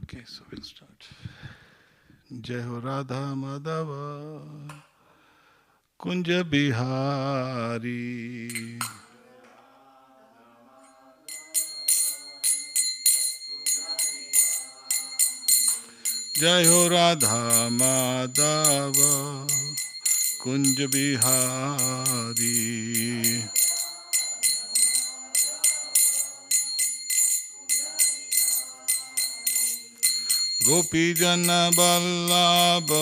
Okay, so we'll start. Jai Ho Radha Madhava Kunja Bihari. Jai Ho Radha Madhava Kunja Bihari. Gopi Jana Vallabha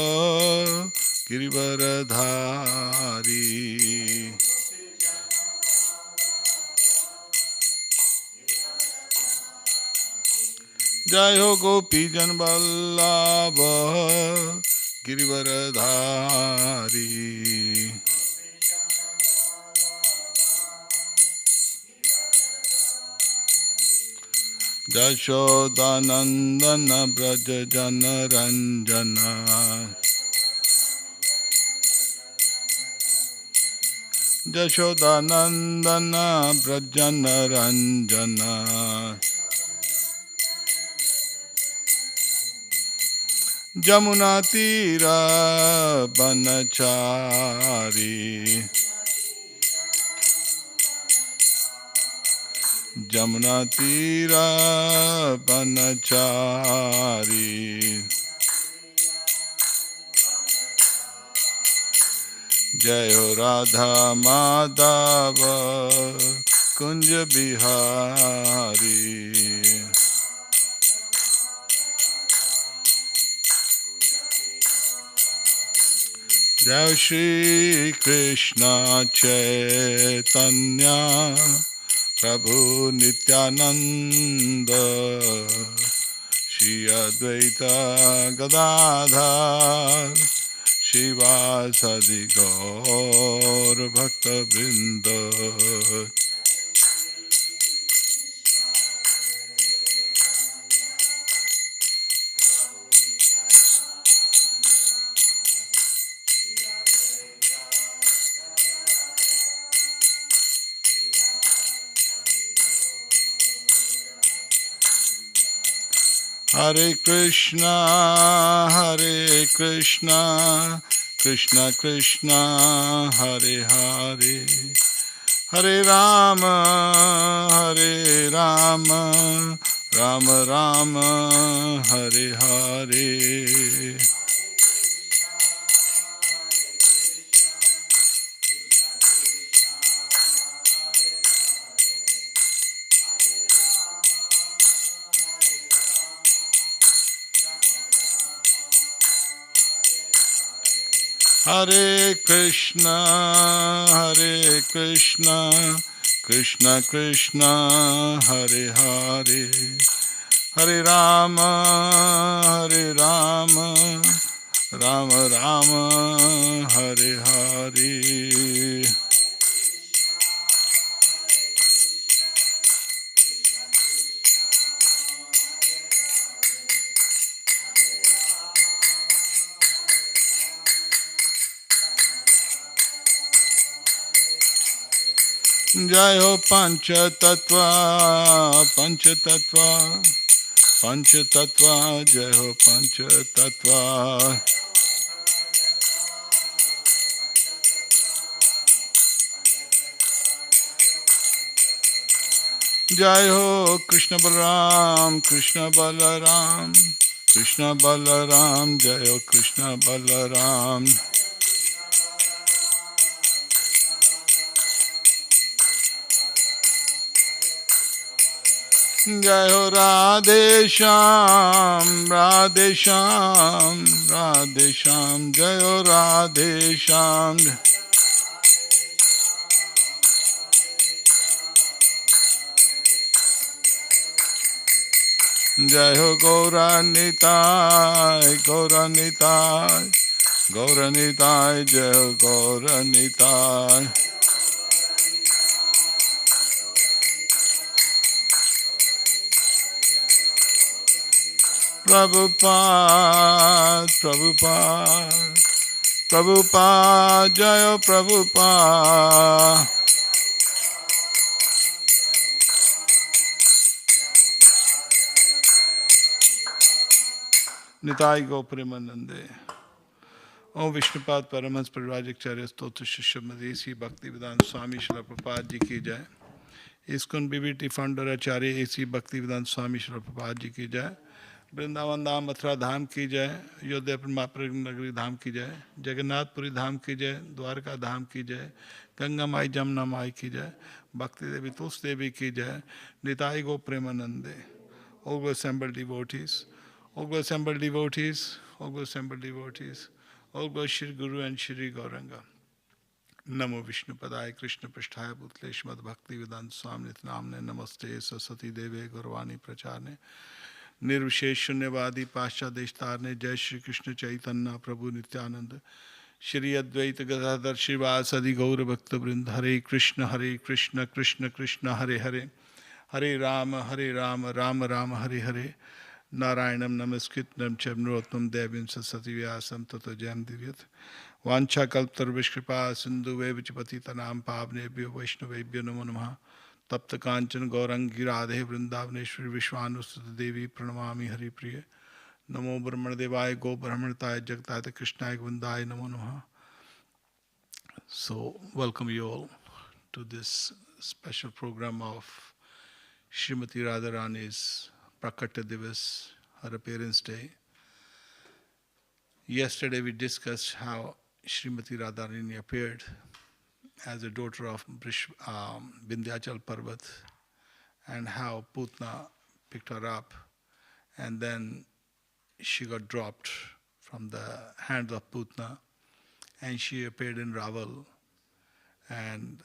Girivaradhari. Jai Ho Gopi Jana Vallabha Girivaradhari. Jashodanandana Braja Jana Ranjana. Jashodanandana Brajana Ranjana. Jamuna Tira Banachari. Jamuna Tira Banachari. Jai Ho Radha Madhava Kunja Bihari. Jai Shri Krishna Chaitanya Prabhu Nityananda Shri Shri Advaita Gadadhar Shivasadi Gaur Bhakta Vrinda. Hare Krishna, Hare Krishna, Krishna Krishna, Hare Hare, Hare Rama, Hare Rama, Rama Rama, Hare Hare. Hare Krishna, Hare Krishna, Krishna Krishna, Hare Hare, Hare Rama, Hare Rama, Rama Rama, Hare Hare. Jai Ho Pancha Tattva, Pancha Tattva, Pancha Tattva, Jai Ho Pancha Tattva. Jai Ho Krishna Balaram, Krishna Balaram, Krishna Balaram, Jai Ho Krishna Balaram. Jai Ho Radhe Shyam, Radhe Shyam, Radhe Shyam, Jai Ho Radhe Shyam. Jai Ho Gaura Nitai, Gaura Nitai, Gaura Nitai, Jai Ho Gaura Nitai. Prabhupada, Prabhupada, Prabhupada, Jaya Prabhupada. Nitai Go Premanande. Om Vishnupad Paramhans Parivajacharya Stotra Shishyamadesi Bhakti Vedanta Swami Srila Prabhupada Ji Ki Jai. ISKCON BBT founder Acharya A.C. Bhakti Vedanta Swami Srila Prabhupada Ji Ki Jai. Vrindavan धाम मथुरा धाम की जय, अयोध्या परमापुर नगरी धाम की जय, जगन्नाथपुरी धाम की जय, द्वारका धाम की जय, गंगा माई जमुना माई की जय, भक्ति देवी तुलसी देवी की जय, निताई गो प्रेमानंदे. All go assembled devotees, all go assembled devotees, all go assembled devotees, all go Shri Guru and Shri Gauranga. Namo Vishnu Padaya Krishna Prasthaya Bhutale Shrimad Bhakti Vedanta Swami Namne Namaste Saraswati Deve Gurvani Pracharne निर्विशेष शून्यवादी पाश्चात देशतारने. जय श्री कृष्ण चैतन्य प्रभु नित्यानंद श्री अद्वैत गदाधर श्रीवासदि गौर भक्त वृंद. हरे कृष्ण कृष्ण कृष्ण हरे हरे, हरे राम राम राम हरे हरे. नारायणं नमस्कृतं चैव नरोत्तमं देवीं सरस्वती व्यासं ततो जयं दिव्यत्. वाञ्छाकल्पतरुभ्यश्च कृपा सिन्धुभ्यः च पतितानां पावनेभ्यो वैष्णवेभ्यो नमो नमः. तप्त कांचन गौरंगी राधे वृंदावनेश्वरी विश्वानुसुत देवी प्रणमामि हरिप्रिय. नमो ब्रह्मणदेवाय गो ब्रह्मणताय जगताय कृष्णाय गोविंदाय नमो नमः. So welcome you all to this special program of Srimati Radharani's Prakata Divas, her appearance day. Yesterday we discussed how Srimati Radharani appeared as a daughter of Vindhyachal Parvat, and how Putna picked her up, and then she got dropped from the hands of Putna, and she appeared in Raval, and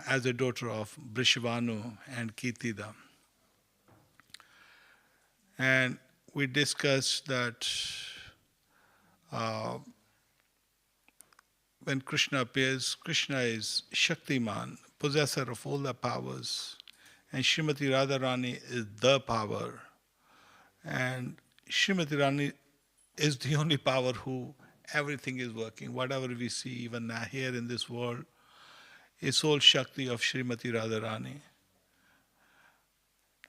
as a daughter of Brishvanu and Kitida. And we discussed that uh, when Krishna appears, Krishna is Shaktiman, possessor of all the powers. And Srimati Radharani is the power. And Srimati Rani is the only power who everything is working. Whatever we see, even now here in this world, is all Shakti of Srimati Radharani.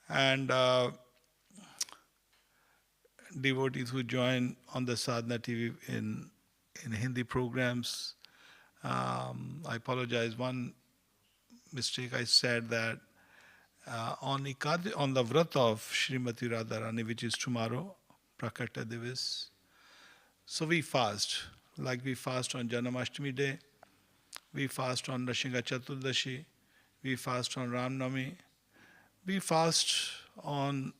And devotees who join on the Sadhana TV in Hindi programs, I apologize. One mistake I said that on the Vrat of Srimati Radharani, which is tomorrow, Prakata Divis, so we fast. Like we fast on Janmashtami day, we fast on Nrsimha Chaturdashi, we fast on Ramnami, we fast on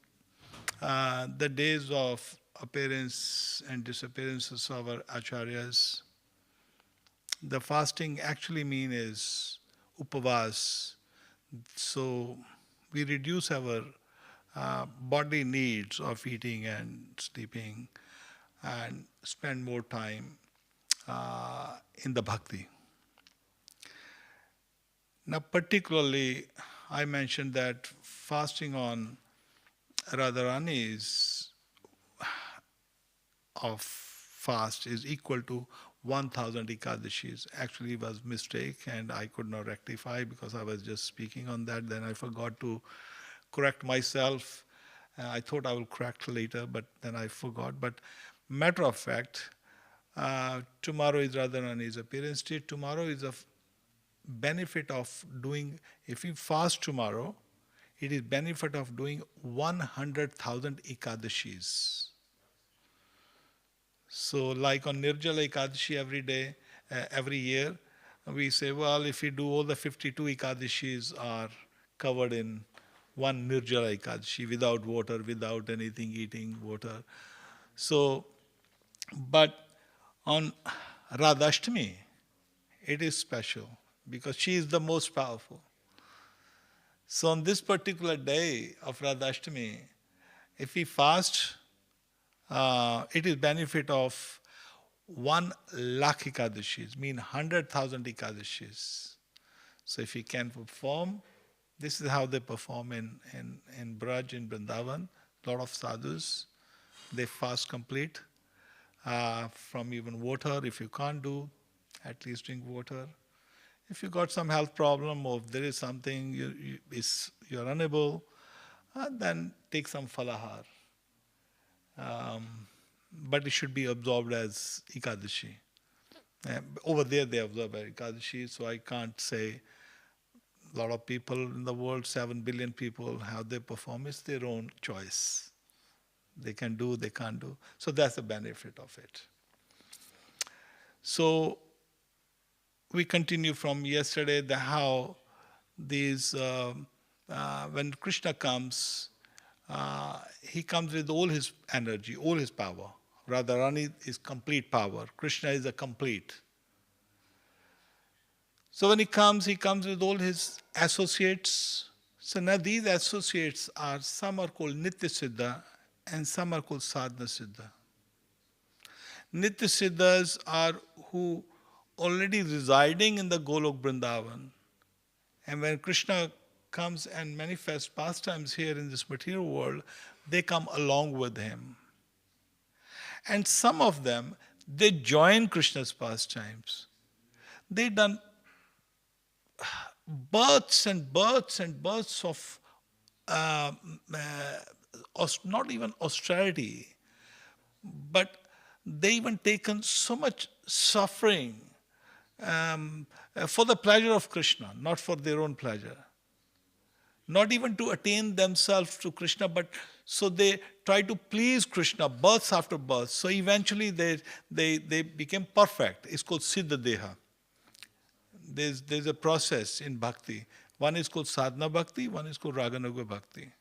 the days of appearance and disappearances of our acharyas. The fasting actually means is upavas. So we reduce our body needs of eating and sleeping and spend more time in the bhakti. Now particularly, I mentioned that fasting on Radharani of fast is equal to 1000 Ekadashis. Actually it was mistake and I could not rectify because I was just speaking on that. Then I forgot to correct myself. I thought I will correct later, but then I forgot. But matter of fact, tomorrow is Radharani's appearance day. Tomorrow is a benefit of doing, if we fast tomorrow, it is benefit of doing 100,000 Ekadashis. So like on Nirjala Ekadashi every day, every year, we say, well, if we do all the 52 Ekadashis are covered in one Nirjala Ekadashi, without water, without anything, eating water. So, but on Radhashtami, it is special because she is the most powerful. So on this particular day of Radhashtami, if we fast, it is benefit of 1 lakh Ekadashis, mean 100,000 Ekadashis. So if we can perform, this is how they perform in Braj, in Vrindavan. A lot of sadhus, they fast complete from even water. If you can't do, at least drink water. If you got some health problem or if there is something you're unable, then take some falahar. But it should be absorbed as Ekadashi. Over there they absorb as Ekadashi, so I can't say a lot of people in the world, 7 billion people, how they perform, it's their own choice. They can do, they can't do. So that's the benefit of it. So we continue from yesterday how these, when Krishna comes, he comes with all his energy, all his power. Radharani is complete power. Krishna is a complete. So when he comes with all his associates. So now these associates are, some are called Nitya Siddha and some are called Sadhana Siddha. Nitya Siddhas are who already residing in the Golok Vrindavan. And when Krishna comes and manifests pastimes here in this material world, they come along with him. And some of them, they join Krishna's pastimes. They done births and births and births of not even austerity, but they even taken so much suffering for the pleasure of Krishna, not for their own pleasure. Not even to attain themselves to Krishna, but so they try to please Krishna, births after births. So eventually they became perfect. It's called Siddha Deha. There's a process in bhakti. One is called sadhana bhakti, one is called raganuga bhakti.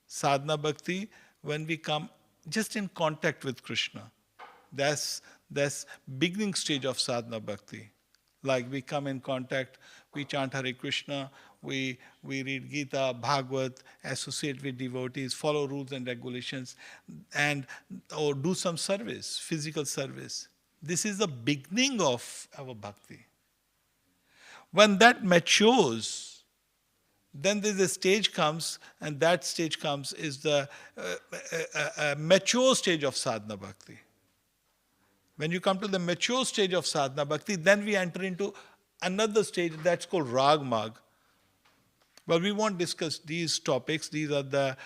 Sadhana bhakti, when we come just in contact with Krishna, that's beginning stage of sadhana bhakti. Like we come in contact We chant Hare Krishna, we read Gita, Bhagavad, associate with devotees, follow rules and regulations, and or do some service, physical service. This is the beginning of our bhakti. When that matures, then there's a stage comes, and that stage comes is the mature stage of sadhana bhakti. When you come to the mature stage of sadhana bhakti, then we enter into another stage that's called rag mag. But we won't discuss these topics. These are the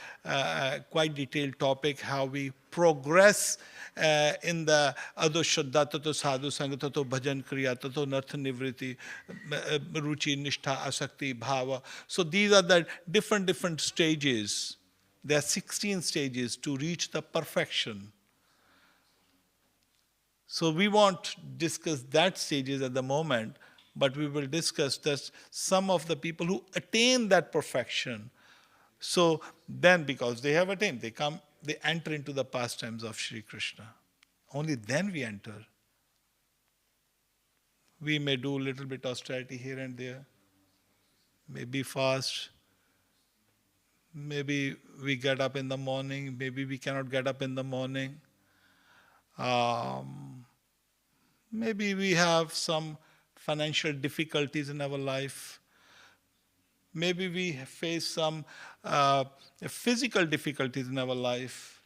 quite detailed topic, how we progress in the ado shraddha tato sadhu sangha tato bhajan kriya tato nartha nivriti ruchi nishtha asakti bhava. So these are the different stages. There are 16 stages to reach the perfection. So we won't discuss that stages at the moment, but we will discuss that some of the people who attain that perfection. So then, because they have attained, they enter into the pastimes of Sri Krishna. Only then we enter. We may do a little bit austerity here and there, maybe fast, maybe we get up in the morning, maybe we cannot get up in the morning. Maybe we have some financial difficulties in our life. Maybe we face some physical difficulties in our life.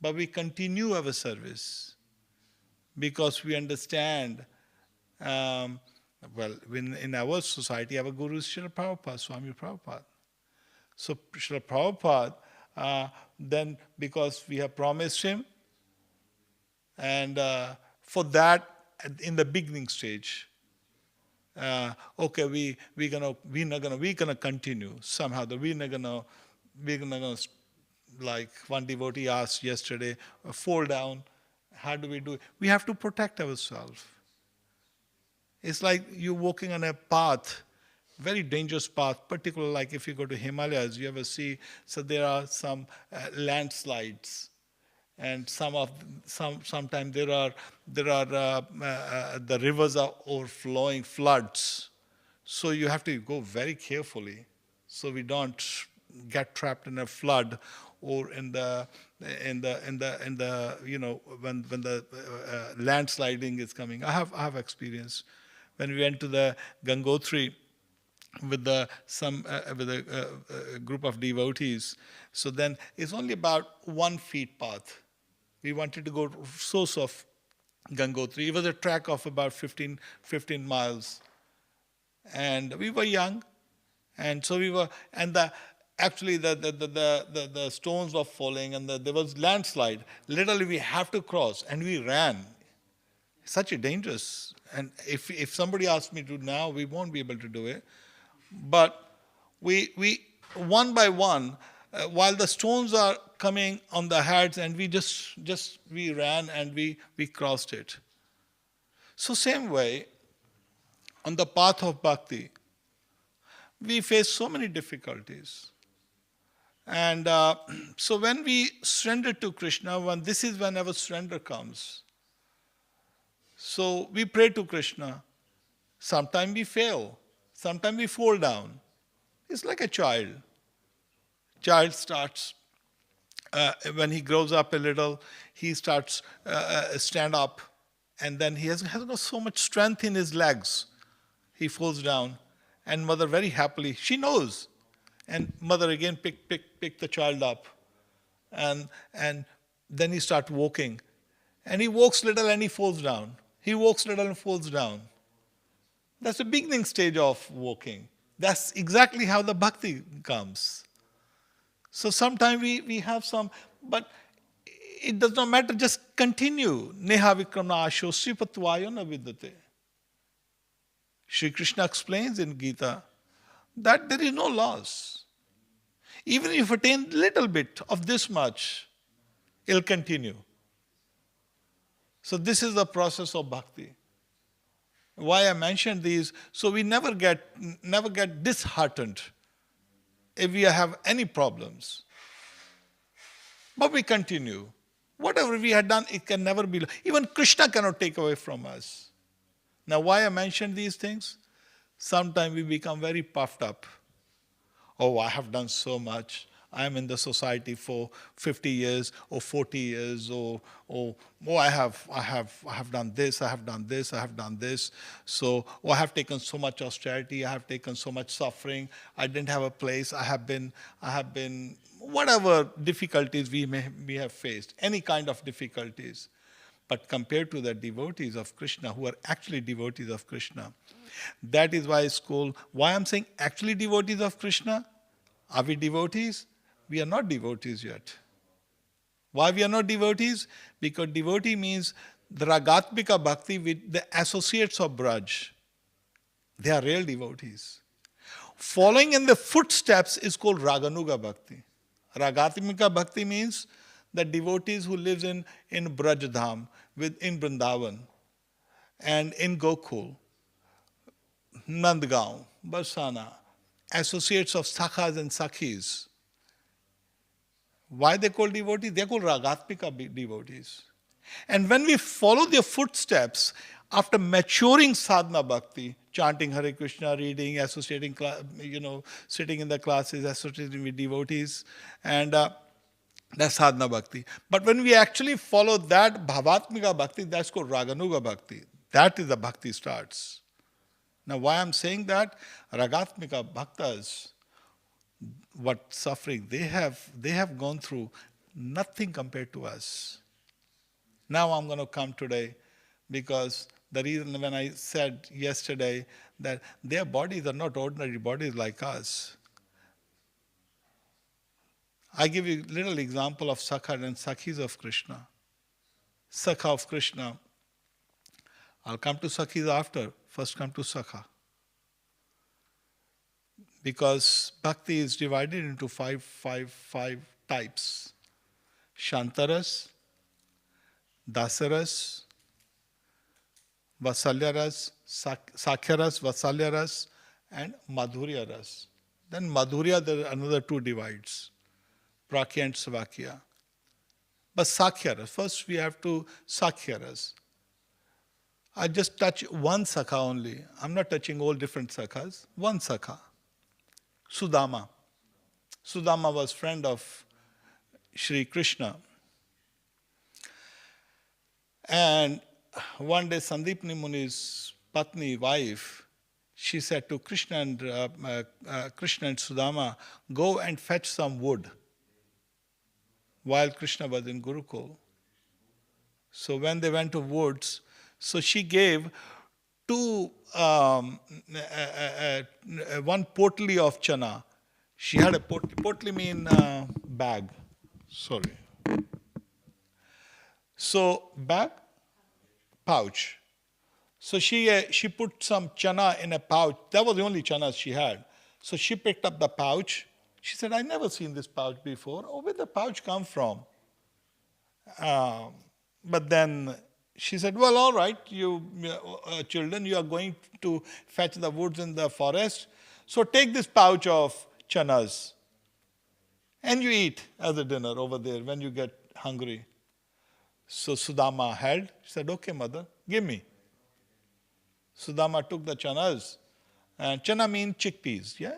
But we continue our service because we understand, in our society, our Guru is Srila Prabhupada, Swami Prabhupada. So Srila Prabhupada, then because we have promised him, and for that, in the beginning stage, okay, we're gonna continue somehow. We're gonna like one devotee asked yesterday, fall down. How do we do it? We have to protect ourselves. It's like you're walking on a path, very dangerous path, particularly like if you go to Himalayas, you ever see, so there are some landslides. And sometimes there are the rivers are overflowing, floods. So you have to go very carefully, so we don't get trapped in a flood or in the when the landsliding is coming. I have experience when we went to the Gangotri with a group of devotees. So then it's only about 1 feet path. We wanted to go to source of Gangotri. It was a trek of about 15 miles. And we were young. And so we were, and the stones were falling and there was landslide. Literally we have to cross and we ran. Such a dangerous. And if somebody asked me to now, we won't be able to do it. But we one by one, while the stones are coming on the heads, and we ran and we crossed it. So same way, on the path of bhakti, we face so many difficulties. And so when we surrender to Krishna, this is when our surrender comes. So we pray to Krishna. Sometimes we fail. Sometimes we fall down. It's like a child. Child starts, when he grows up a little, he starts stand up, and then he has got so much strength in his legs. He falls down, and mother very happily, she knows, and mother again pick the child up, and then he starts walking, and he walks little and he falls down. He walks little and falls down. That's the beginning stage of walking. That's exactly how the bhakti comes. So sometimes we have some, but it does not matter, just continue. Neha vikramna asho sripatvayo na vidyate. Sri Krishna explains in Gita that there is no loss. Even if you attain little bit of this much, it will continue. So this is the process of bhakti. Why I mentioned these, so we never get disheartened if we have any problems. But we continue. Whatever we had done, it can never be. Even Krishna cannot take away from us. Now, why I mentioned these things? Sometimes we become very puffed up. Oh, I have done so much. I am in the society for 50 years or 40 years, I have done this, I have done this, I have done this. So, I have taken so much austerity, I have taken so much suffering, I didn't have a place, I have been, whatever difficulties we have faced, any kind of difficulties. But compared to the devotees of Krishna, who are actually devotees of Krishna, that is why it's called, why I'm saying actually devotees of Krishna? Are we devotees? We are not devotees yet. Why we are not devotees? Because devotee means the ragatmika bhakti with the associates of Braj. They are real devotees. Following in the footsteps is called raganuga bhakti. Ragatmika bhakti means the devotees who lives in Braj Dham, in Vrindavan, and in Gokul, Nandgaon, Barsana, associates of Sakhas and Sakhis. Why they called devotees? They are called Ragatmika devotees. And when we follow their footsteps, after maturing sadhana bhakti, chanting Hare Krishna, reading, associating, sitting in the classes, associating with devotees, and that's sadhana bhakti. But when we actually follow that bhavatmika bhakti, that's called Raganuga bhakti. That is the bhakti starts. Now, why I'm saying that? Ragatmika bhaktas, what suffering they have gone through, nothing compared to us. Now I'm going to come today because the reason when I said yesterday that their bodies are not ordinary bodies like us. I give you a little example of Sakha and Sakhis of Krishna. Sakha of Krishna. I'll come to Sakhis after. First come to Sakha. Because bhakti is divided into five types. Shantaras, Dasaras, Vasalyaras, Sakhyaras, Vasalyaras, and Madhuryaras. Then Madhurya, there are another two divides, Prakya and Svakya. But Sakhyaras, first we have to Sakhyaras. I just touch one Sakha only. I'm not touching all different Sakhas. One Sakha. Sudama. Sudama was friend of Sri Krishna. And one day Sandipni Muni's Patni, wife, she said to Krishna and Sudama, go and fetch some wood while Krishna was in Gurukul. So when they went to woods, so she gave one potli of chana. She had a potli mean bag. Sorry. So bag, pouch. So she put some chana in a pouch. That was the only chana she had. So she picked up the pouch. She said, I never seen this pouch before. Oh, where did the pouch come from? But then she said, well, all right, you children, you are going to fetch the woods in the forest. So take this pouch of chanas and you eat as a dinner over there when you get hungry. So Sudama held. She said, okay, mother, give me. Sudama took the chanas. And chana means chickpeas, yeah?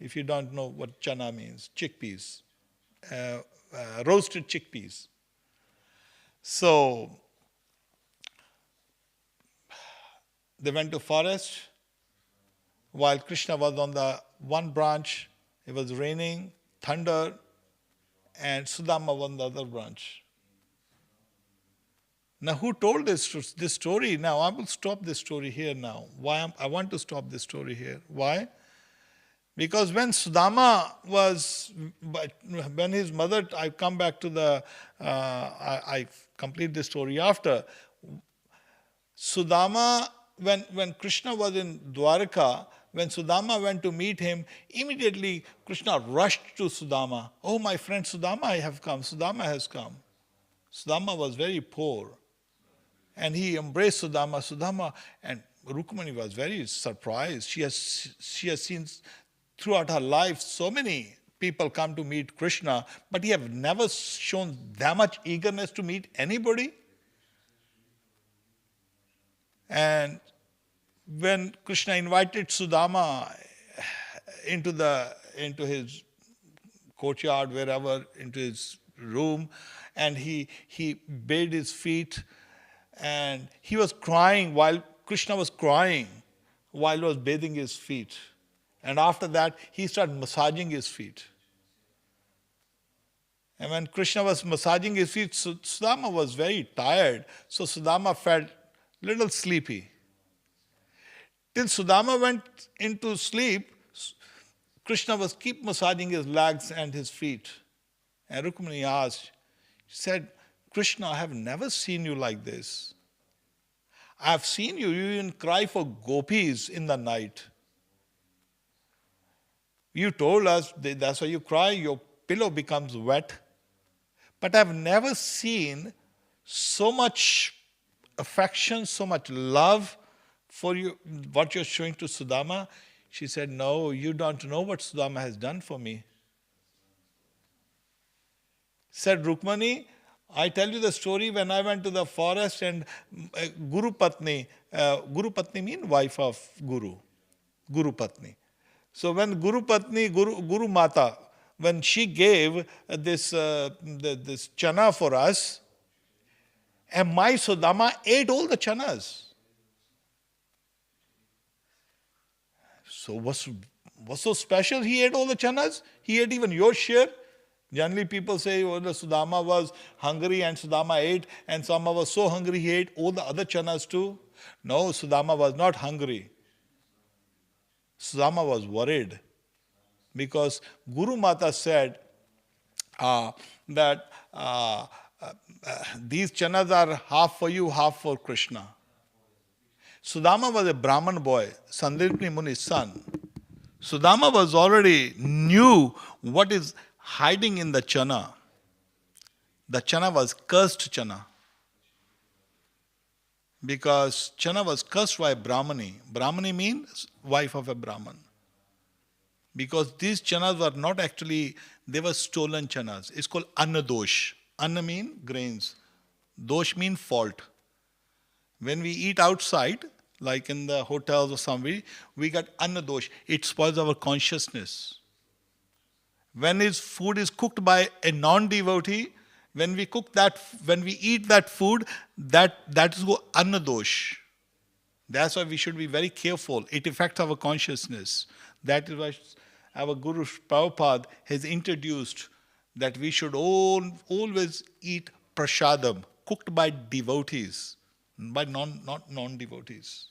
If you don't know what chana means, chickpeas, roasted chickpeas. So they went to forest while Krishna was on the one branch. It was raining, thunder, and Sudama was on the other branch. Now, who told this story? Now, I will stop this story here now. Why? I want to stop this story here. Why? Because when Sudama was, when his mother, I come back to the, I complete the story after. Sudama, when Krishna was in Dwarka, when Sudama went to meet him, immediately Krishna rushed to Sudama. Oh, my friend Sudama, I have come. Sudama has come. Sudama was very poor. And he embraced Sudama, and Rukmani was very surprised. She has seen throughout her life so many people come to meet Krishna, but he have never shown that much eagerness to meet anybody. And when Krishna invited Sudama into his courtyard, wherever, into his room, and he bathed his feet, and he was crying while Krishna was crying while he was bathing his feet. And after that, he started massaging his feet. And when Krishna was massaging his feet, Sudama was very tired. So Sudama felt little sleepy. Till Sudama went into sleep, Krishna was keep massaging his legs and his feet. And Rukmini asked, she said, Krishna, I have never seen you like this. I have seen you even cry for gopis in the night. You told us that's why you cry, your pillow becomes wet. But I've never seen so much affection, so much love for you, what you're showing to Sudama. She said, no, you don't know what Sudama has done for me. Said Rukmani, I tell you the story when I went to the forest and Guru Patni means wife of Guru Patni. So when Guru Patni, Guru Mata, when she gave this chana for us, and my Sudama ate all the chanas. So what's so special? He ate all the chanas. He ate even your share. Generally people say, oh, the Sudama was hungry and Sudama ate, and Sudama was so hungry he ate all the other chanas too. No, Sudama was not hungry. Sudama was worried because Guru Mata said that these chanas are half for you, half for Krishna. Sudama was a Brahman boy, Sandipni Muni's son. Sudama was already knew what is hiding in the chana. The chana was cursed chana. Because chana was cursed by Brahmani. Brahmani means wife of a Brahman. Because these chanas were not actually, they were stolen chanas. It's called anna dosh. Anna means grains. Dosh means fault. When we eat outside, like in the hotels or somewhere, we get anna dosh. It spoils our consciousness. When his food is cooked by a non-devotee, when we eat that food, that is called anna dosh. That's why we should be very careful. It affects our consciousness. That is why our Guru Prabhupada has introduced that we should always eat prasadam, cooked by devotees, by not non-devotees.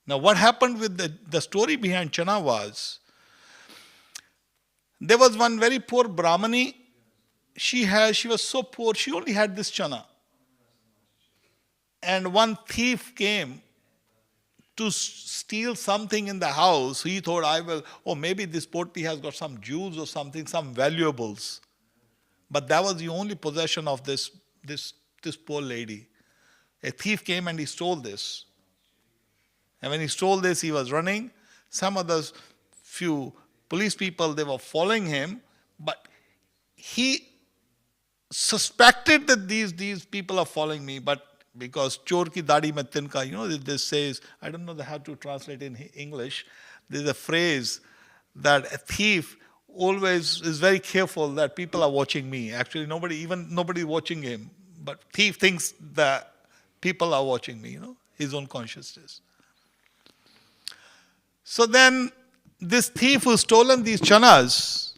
Now what happened with the story behind chana was, there was one very poor Brahmani. She was so poor, she only had this chana. And one thief came to steal something in the house. He thought, maybe this potty has got some jewels or something, some valuables. But that was the only possession of this poor lady. A thief came and he stole this. And when he stole this, he was running. Some others, few police people, they were following him. But he suspected that these people are following me. But because chor ki dadi mein tinka, this says, I don't know how to translate in English. There's a phrase that a thief always is very careful that people are watching me. Actually, nobody watching him. But thief thinks that people are watching me, his own consciousness. So then, this thief who stolen these chanas,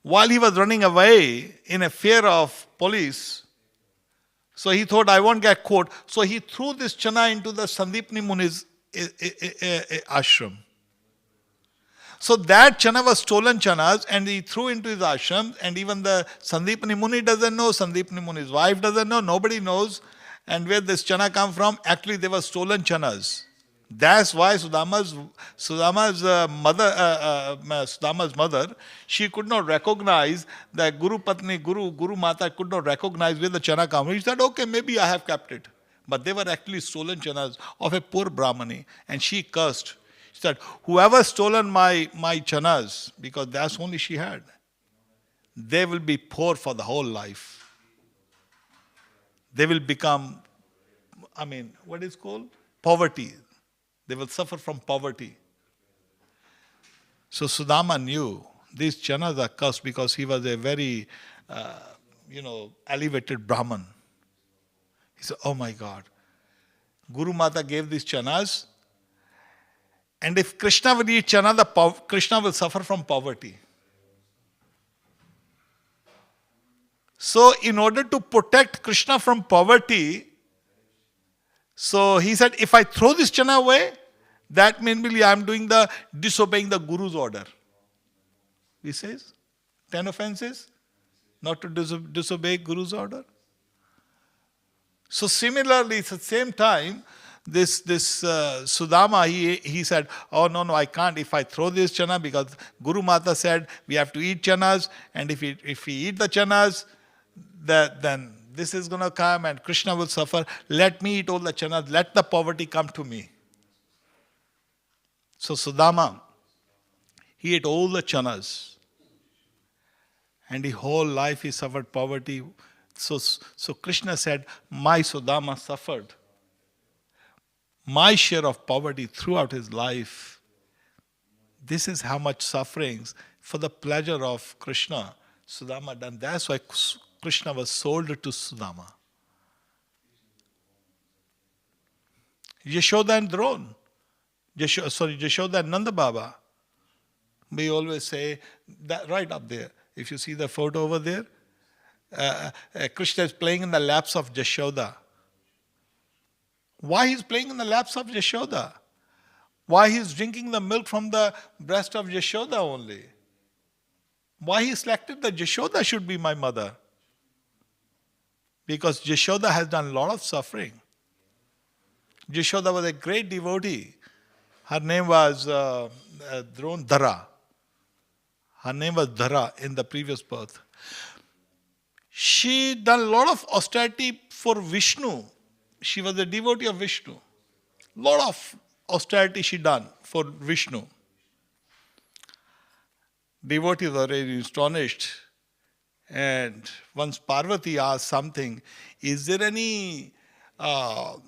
while he was running away in a fear of police, so he thought, I won't get caught. So he threw this chana into the Sandipni Muni's ashram. So that chana was stolen chanas and he threw into his ashram, and even the Sandipni Muni doesn't know, Sandipni Muni's wife doesn't know, nobody knows. And where this chana come from? Actually, they were stolen chanas. That's why Sudama's mother, she could not recognize that Guru Patni, Guru Mata could not recognize where the chana come from. She said, okay, maybe I have kept it. But they were actually stolen chanas of a poor Brahmani. And she cursed. She said, whoever stolen my chanas, because that's only she had, they will be poor for the whole life. They will become, what is called? poverty. They will suffer from poverty. So Sudama knew these chanas are cursed because he was a very, elevated Brahman. He said, oh my God, Guru Mata gave these chanas, and if Krishna will eat chana, Krishna will suffer from poverty. So in order to protect Krishna from poverty, so he said, if I throw this chana away, that means I am disobeying the Guru's order. He says, 10 offenses, not to disobey Guru's order. So similarly, at the same time, this Sudama, he said, oh no, I can't if I throw this chana, because Guru Mata said we have to eat chanas, and if we eat the chanas, then this is going to come and Krishna will suffer. Let me eat all the chanas, let the poverty come to me. So Sudama, he ate all the chanas, and his whole life he suffered poverty. So Krishna said, my Sudama suffered my share of poverty throughout his life. This is how much sufferings for the pleasure of Krishna Sudama done. That's why Krishna was sold to Sudama. Yashoda and Dron. Yashoda and Nanda Baba. We always say that right up there. If you see the photo over there, Krishna is playing in the laps of Yashoda. Why he's playing in the laps of Yashoda? Why he's drinking the milk from the breast of Yashoda only? Why he selected that Yashoda should be my mother? Because Yashoda has done a lot of suffering. Yashoda was a great devotee. Her name was Dhara. Her name was Dhara in the previous birth. She done a lot of austerity for Vishnu. She was a devotee of Vishnu. Lot of austerity she done for Vishnu. Devotees were really astonished. And once Parvati asked something, is there any, to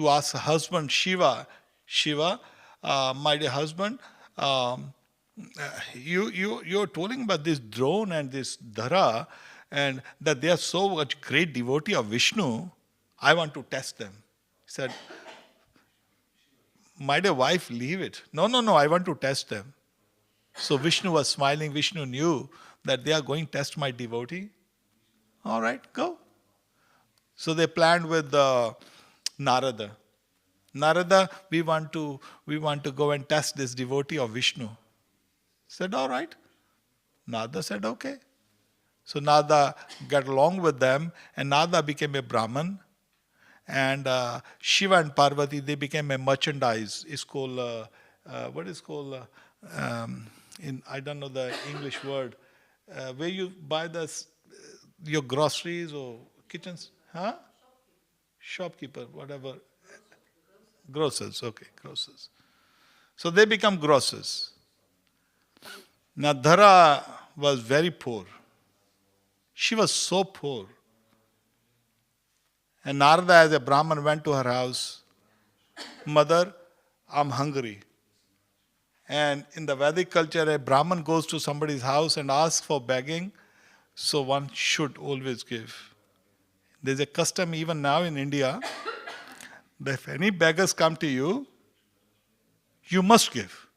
ask her husband Shiva, my dear husband, you're telling about this drone and this Dhara, and that they are so much great devotee of Vishnu, I want to test them. He said, my dear wife, leave it. No, I want to test them. So Vishnu was smiling. Vishnu knew that they are going to test my devotee. All right, go. So they planned with Narada. Narada, we want to go and test this devotee of Vishnu. Said, all right. Narada said, okay. So Narada got along with them, and Narada became a Brahman. And Shiva and Parvati, they became a merchandise. It's called, what is called, I don't know the English word, where you buy your groceries or kitchens. Huh? Shopkeeper, whatever. Grocers, okay, grocers. So they become grocers. Now Dhara was very poor. She was so poor. And Narada, as a Brahman, went to her house. Mother, I'm hungry. And in the Vedic culture, a Brahman goes to somebody's house and asks for begging, so one should always give. There's a custom even now in India that if any beggars come to you, you must give.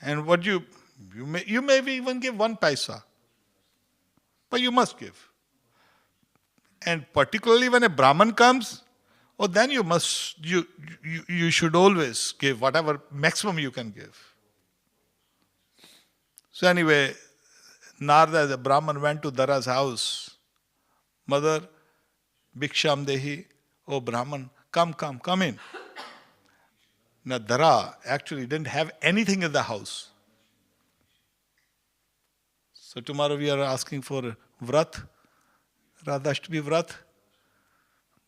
And what you may even give 1 paisa, but you must give. And particularly when a Brahman comes, then you should always give whatever maximum you can give. So anyway, Narada as a Brahman went to Dhara's house. Mother, Bhiksham Dehi, oh Brahman, come in. Now Dhara actually didn't have anything in the house. So tomorrow we are asking for Vrat, Radhashtami Vrat.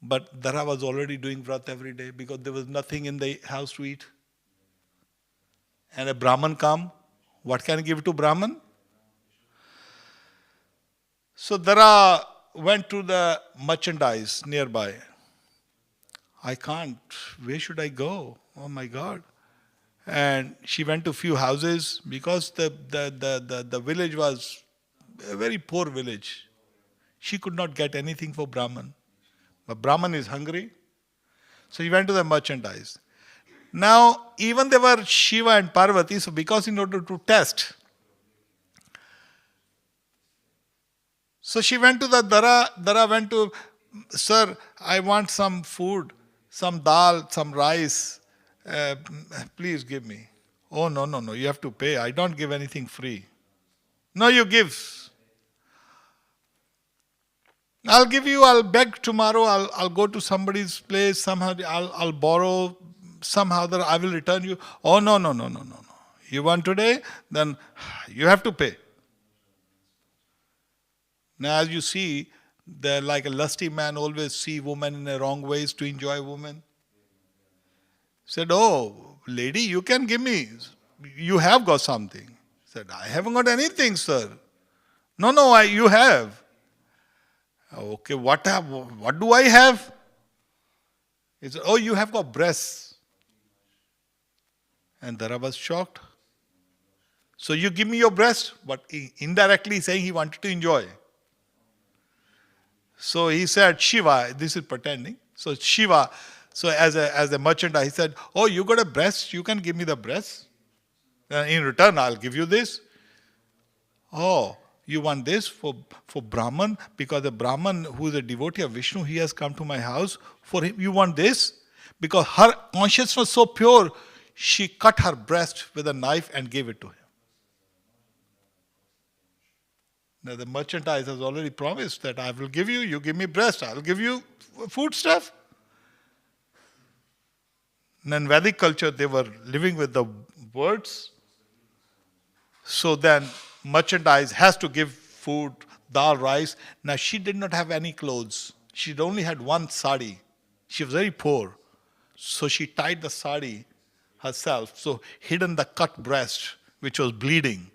But Dhara was already doing Vrat every day because there was nothing in the house to eat. And a Brahman come, what can I give to Brahman? So Dhara went to the merchandise nearby. I can't. Where should I go? Oh my God. And she went to few houses because the village was a very poor village. She could not get anything for Brahman. But Brahman is hungry. So he went to the merchandise. Now, even they were Shiva and Parvati, so because in order to test, so she went to the Dara. Dara went to, sir, I want some food, some dal, some rice. Please give me. Oh, no, no, no, you have to pay. I don't give anything free. No, you give. I'll give you, I'll beg tomorrow, I'll go to somebody's place, somehow I'll borrow, somehow that I will return you. Oh, no, no, no, no, no, no. You want today? Then you have to pay. Now, as you see, like a lusty man always see women in the wrong ways to enjoy women. Said, oh, lady, you can give me. You have got something. Said, I haven't got anything, sir. No, no, you have. Okay, what do I have? He said, oh, you have got breasts. And Dara was shocked. So you give me your breast, but indirectly saying he wanted to enjoy. So he said, Shiva, this is pretending. So Shiva, so as a merchant, he said, oh, you got a breast, you can give me the breast. In return, I'll give you this. Oh, you want this for Brahman? Because the Brahman who is a devotee of Vishnu, he has come to my house. For him, you want this? Because her conscience was so pure, she cut her breast with a knife and gave it to him. Now the merchandise has already promised that I will give you, you give me breast, I will give you food stuff. In Vedic culture, they were living with the words. So then merchandise has to give food, dal, rice. Now she did not have any clothes. She only had one sari. She was very poor. So she tied the sari herself, so hidden the cut breast, which was bleeding.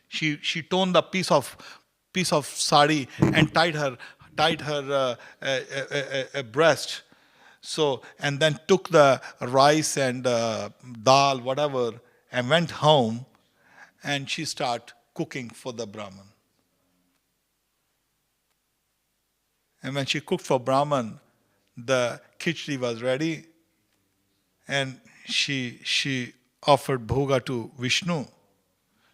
She torn the piece of sari and tied her breast. So, and then took the rice and dal, whatever, and went home, and she started cooking for the Brahman. And when she cooked for Brahman, the khichdi was ready, and she offered bhoga to Vishnu.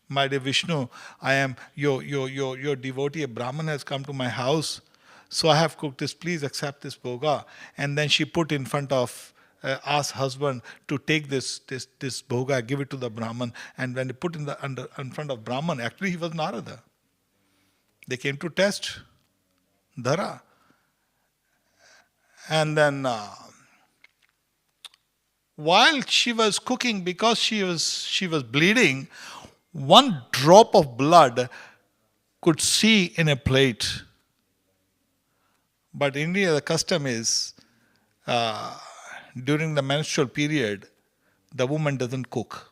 My dear Vishnu, I am your devotee, a Brahman has come to my house, so I have cooked this, please accept this bhoga. And then she put in front of, asked husband to take this bhoga, give it to the Brahman. And when they put in front of Brahman, actually he was Narada. They came to test Dara. And then while she was cooking, because she was bleeding, one drop of blood could see in a plate. But in India, the custom is, during the menstrual period, the woman doesn't cook.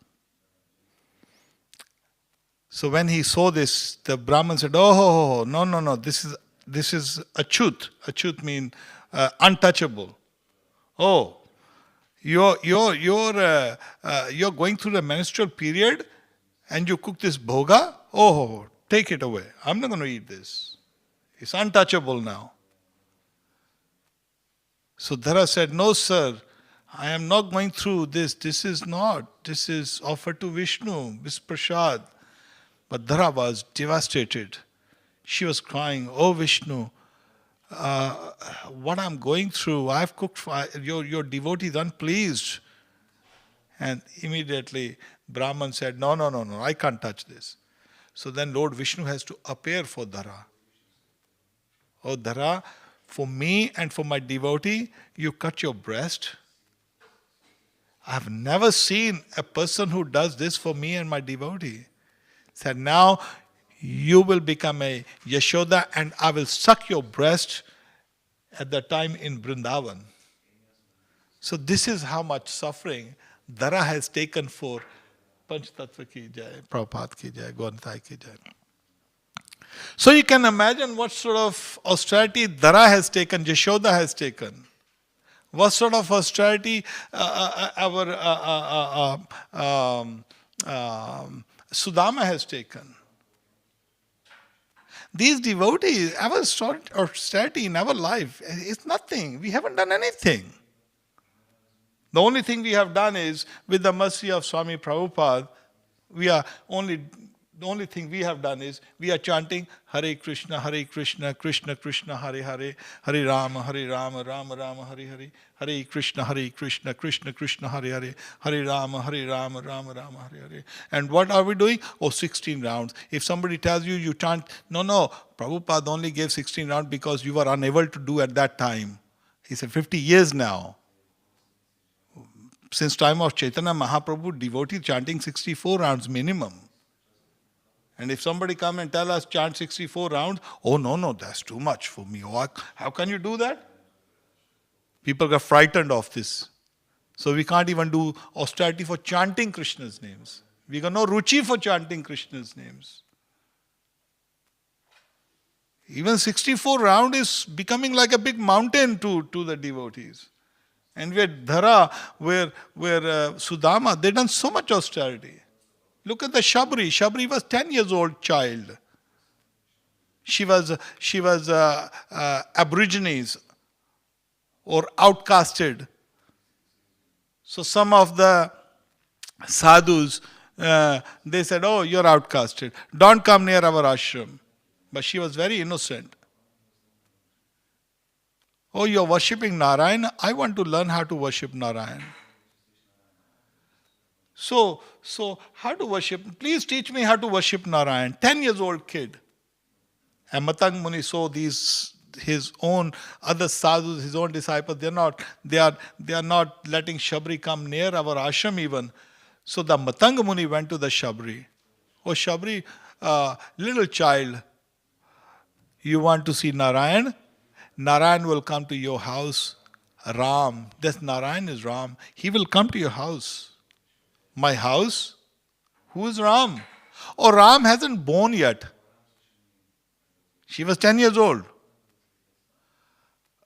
So when he saw this, the Brahman said, oh, no, this is achut. Achut means untouchable. Oh, you're going through the menstrual period and you cook this bhoga? Oh, take it away. I'm not going to eat this. It's untouchable now. So Dara said, no, sir, I am not going through this. This is offered to Vishnu, this prasad. But Dara was devastated. She was crying, oh Vishnu, what I'm going through, I've cooked for your devotee is unpleased. And immediately Brahman said, no, I can't touch this. So then Lord Vishnu has to appear for Dara. Oh Dara, for me and for my devotee, you cut your breast. I have never seen a person who does this for me and my devotee. Said, now you will become a Yashoda and I will suck your breast at the time in Vrindavan. So this is how much suffering Dara has taken for Panch Tattva ki jai, Prabhupada ki jai, Gauntai ki jai. So you can imagine what sort of austerity Dara has taken, Jashoda has taken. What sort of austerity our Sudama has taken. These devotees, our austerity in our life is nothing. We haven't done anything. The only thing we have done is, with the mercy of Swami Prabhupada, the only thing we have done is, we are chanting Hare Krišna, Krishna Krishna, Hare Hare, Hare Rama, Rama Rama, Hare Hare, Hare Krishna, Krishna Krishna, Hare Hare, Hare Rama, Rama Rama, Hare Hare. And what are we doing? Oh, 16 rounds. If somebody tells you, you chant, no, Prabhupada only gave 16 rounds because you were unable to do at that time. He said 50 years now. Since time of Chaitanya Mahaprabhu, devotee chanting 64 rounds minimum. And if somebody come and tell us chant 64 rounds, oh no, that's too much for me. Oh, how can you do that? People get frightened of this. So we can't even do austerity for chanting Krishna's names. We got no ruchi for chanting Krishna's names. Even 64 round is becoming like a big mountain to the devotees. And where Dhara, where Sudama, they done so much austerity. Look at the Shabri. Shabri was 10 years old child. She was aborigines or outcasted. So some of the sadhus, they said, oh, you're outcasted. Don't come near our ashram. But she was very innocent. Oh, you're worshipping Narayan? I want to learn how to worship Narayan. So how to worship? Please teach me how to worship Narayan. 10 years old kid. And Matang Muni saw his own other sadhus, his own disciples, they are not letting Shabri come near our ashram even. So the Matang Muni went to the Shabri. Oh Shabri, little child, you want to see Narayan? Narayan will come to your house. Ram, this Narayan is Ram. He will come to your house. My house? Who is Ram? Oh, Ram hasn't born yet. She was 10 years old.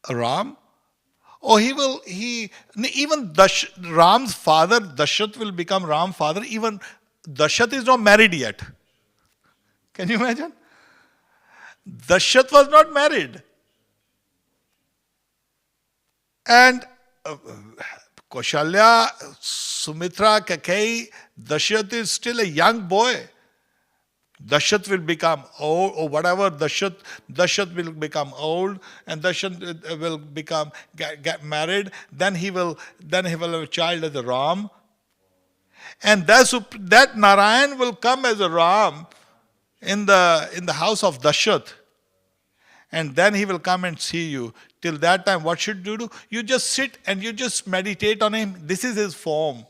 Ram? Oh, even Ram's father, Dashath will become Ram's father. Even Dashath is not married yet. Can you imagine? Dashath was not married. And Kaushalya, Sumitra, Kakeyi, Dashath is still a young boy. Dashath will become old, or whatever, Dashath will become old, and Dashath will get married. Then he will have a child as a Ram. And that Narayan will come as a Ram in the house of Dashath. And then he will come and see you. Till that time, what should you do? You just sit and you just meditate on him. This is his form.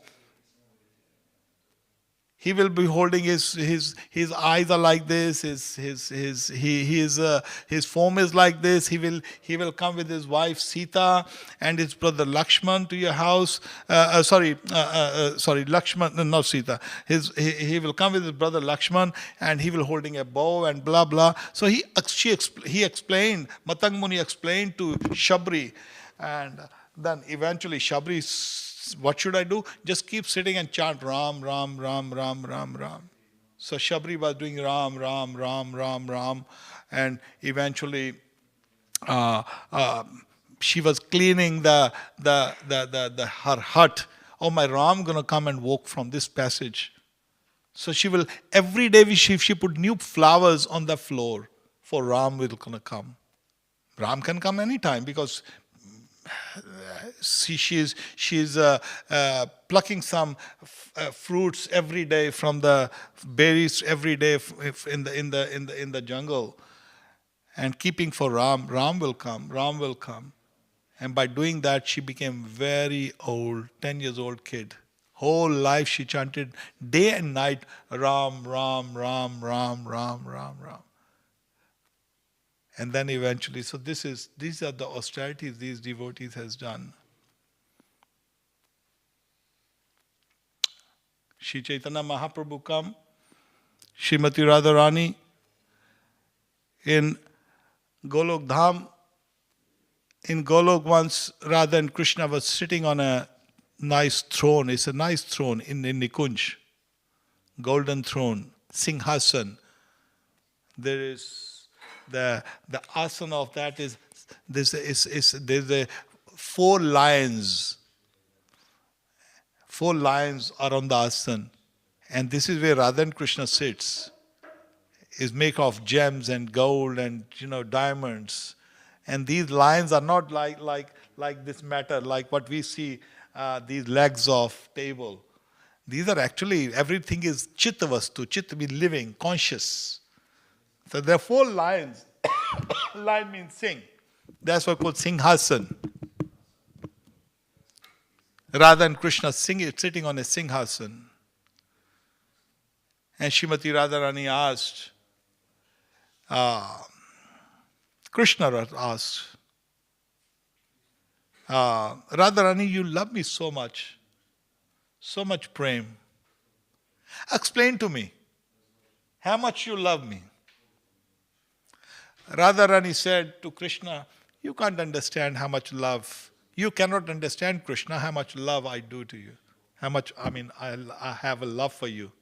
He will be holding his eyes are like this. His form is like this. He will come with his wife Sita and his brother Lakshman to your house. Sorry, Lakshman, not Sita. He will come with his brother Lakshman and he will holding a bow and blah blah. So he explained. Matang Muni explained to Shabri, and then eventually Shabri. What should I do? Just keep sitting and chant Ram, Ram, Ram, Ram, Ram, Ram. So Shabri was doing Ram, Ram, Ram, Ram, Ram. And eventually she was cleaning her hut. Oh, my Ram going to come and walk from this passage. So she will, every day she put new flowers on the floor for Ram will going to come. Ram can come anytime because she's plucking some fruits every day from the berries every day in the jungle and keeping for Ram. Ram will come. And by doing that, she became very old, 10 years old kid. Whole life she chanted day and night Ram, Ram, Ram, Ram, Ram, Ram, Ram. And then eventually, so these are the austerities these devotees has done. Shri Chaitanya Mahaprabhu come, Srimati Radharani, In Golok Dham, in Golok once, Radha and Krishna was sitting on a nice throne. It's a nice throne in Nikunj. Golden throne, Singhasan. There is the asana of that is there's a 4 lions. 4 lions are on the asana, and this is where Radha and Krishna sits. Is made of gems and gold and diamonds, and these lions are not like this matter, like what we see these legs of table. These are actually, everything is chitta vastu. Chitta means living, conscious. So there are 4 lions. Lion means sing. That's what called Singhasan. Radha and Krishna sitting on a Singhasan. And Srimati Radharani asked, Krishna asked, Radharani, you love me so much prem. Explain to me how much you love me. Radharani said to Krishna, you can't understand how much love. You cannot understand, Krishna, how much love I do to you. How much, I have a love for you.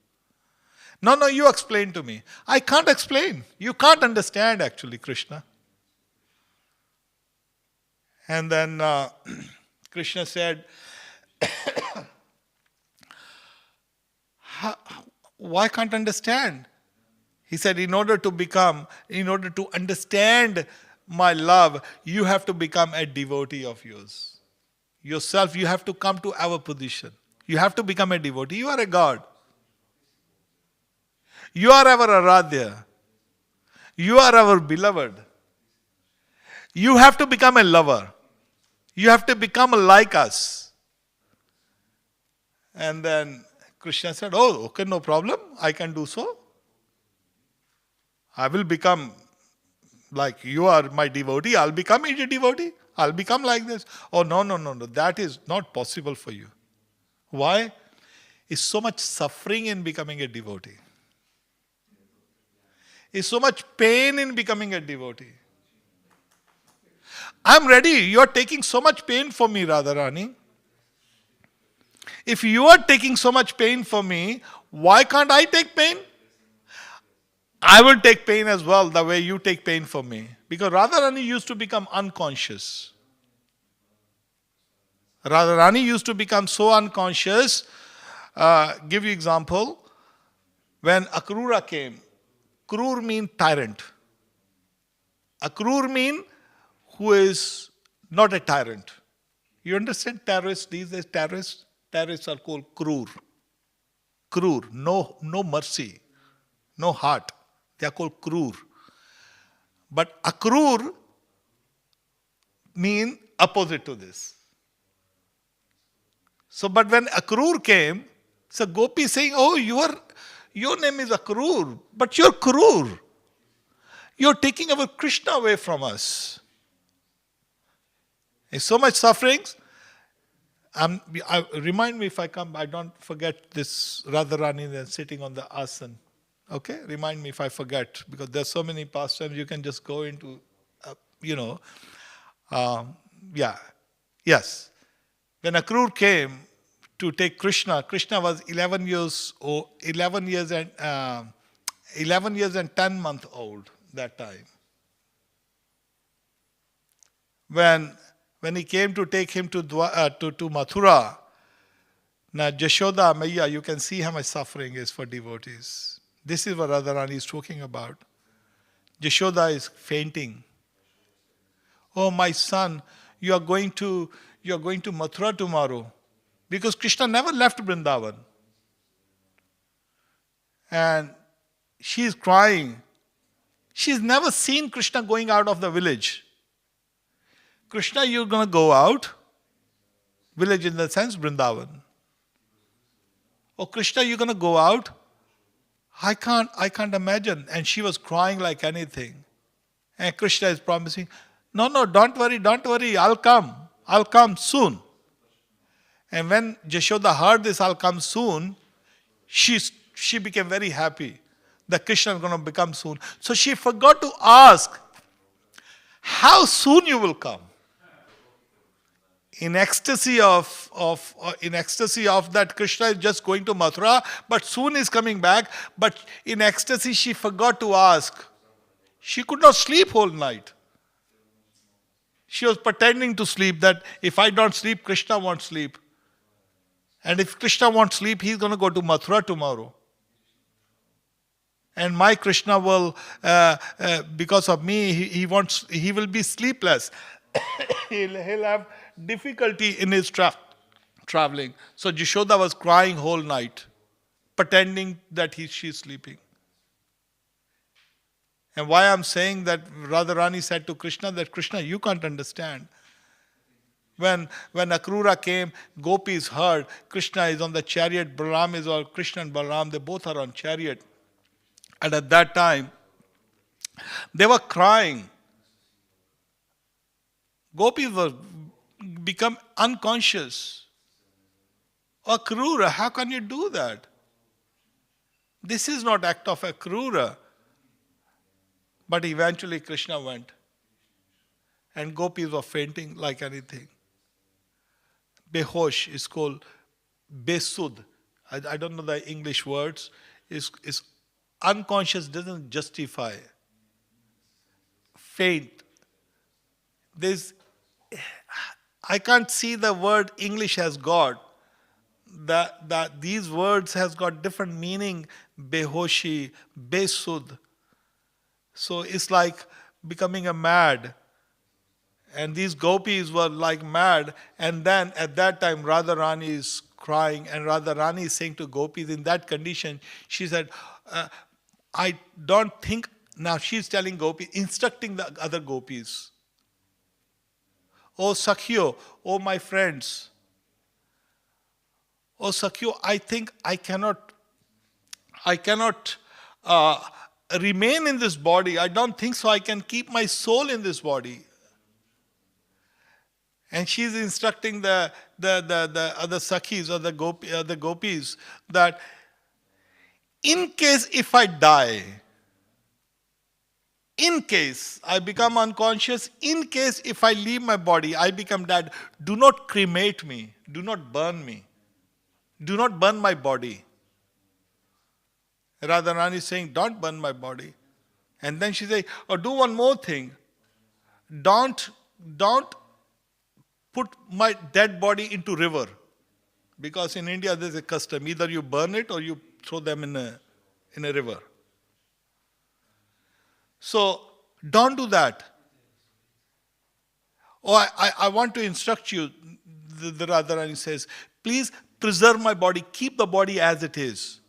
No, you explain to me. I can't explain. You can't understand actually, Krishna. And then Krishna said, why can't understand? He said, in order to understand my love, you have to become a devotee of yours. Yourself, you have to come to our position. You have to become a devotee. You are a God. You are our Aradhya. You are our beloved. You have to become a lover. You have to become like us. And then Krishna said, oh, okay, no problem. I can do so. I will become like you are my devotee. I'll become a devotee. I'll become like this. Oh, no. That is not possible for you. Why? It's so much suffering in becoming a devotee. It's so much pain in becoming a devotee. I'm ready. You are taking so much pain for me, Radharani. If you are taking so much pain for me, why can't I take pain? I will take pain as well, the way you take pain for me. Because Radharani used to become unconscious. Radharani used to become so unconscious. Give you example. When Akrura came, Krur means tyrant. Akrur means who is not a tyrant. You understand terrorists? These days terrorists are called Krur. Krur, no mercy, no heart. They are called Krur. But Akrur means opposite to this. So, but when Akrur came, so Gopi is saying, oh, your name is Akrur, but you're Krur. You're taking our Krishna away from us. There's so much sufferings. Remind me if I come, I don't forget this Radharani then sitting on the asana. Okay? Remind me if I forget, because there's so many pastimes you can just go into, Yes. When Akrur came to take Krishna, Krishna was 11 years and 10 months old that time. When he came to take him to Mathura, now Jashoda Maiya, you can see how much suffering is for devotees. This is what Radharani is talking about. Jashoda is fainting. Oh, my son, you are going to Mathura tomorrow. Because Krishna never left Vrindavan. And she is crying. She's never seen Krishna going out of the village. Krishna, you're going to go out. Village in the sense Vrindavan. Oh, Krishna, you're going to go out. I can't imagine. And she was crying like anything. And Krishna is promising, no, don't worry, I'll come soon. And when Jashoda heard this, I'll come soon, she became very happy that Krishna is going to become soon. So she forgot to ask, how soon you will come? In ecstasy of that Krishna is just going to Mathura, but soon is coming back. But in ecstasy, she forgot to ask. She could not sleep whole night. She was pretending to sleep, that if I don't sleep, Krishna won't sleep. And if Krishna won't sleep, he's going to go to Mathura tomorrow. And my Krishna will, because of me, he will be sleepless. he'll have difficulty in his traveling. So Yashoda was crying whole night, pretending that she's sleeping. And why I'm saying that, Radharani said to Krishna that, Krishna, you can't understand. When Akrura came, gopis heard Krishna is on the chariot, Balaram is on, Krishna and Balaram, they both are on chariot. And at that time, they were crying. Gopis were become unconscious. Akrura, how can you do that? This is not act of Akrura. But eventually Krishna went. And gopis were fainting like anything. Behosh is called besud. I don't know the English words. Is unconscious doesn't justify. Faint. I can't see the word English has got. That these words has got different meaning. Behoshi, besud. So it's like becoming a mad. And these gopis were like mad. And then at that time, Radharani is crying. And Radharani is saying to gopis in that condition, she said, I don't think, now she's telling gopis, instructing the other gopis. Oh Sakhyo, oh my friends. Oh Sakhyo, I think I cannot remain in this body. I don't think so. I can keep my soul in this body. And she's instructing the other Sakhis or the gopis that in case if I die, in case I become unconscious, in case if I leave my body, I become dead, do not cremate me, do not burn me, do not burn my body. Radharani is saying, don't burn my body. And then she says, do one more thing. Don't put my dead body into river. Because in India there's a custom. Either you burn it or you throw them in a river. So don't do that. Oh, I want to instruct you, the Radharani says, please preserve my body, keep the body as it is.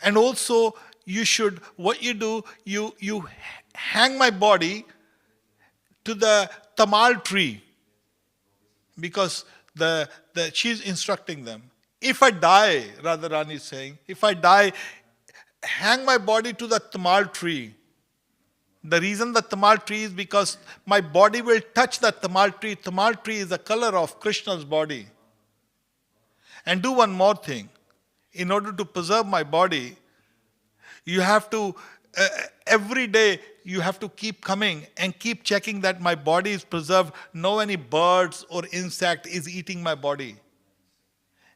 And also, you should, what you do, you hang my body to the tamal tree. Because she's instructing them. If I die, Radharani is saying, if I die, hang my body to the tamal tree. The reason the tamal tree is because my body will touch the tamal tree. Tamal tree is the color of Krishna's body. And do one more thing. In order to preserve my body, you have to, every day, you have to keep coming and keep checking that my body is preserved. No any birds or insect is eating my body.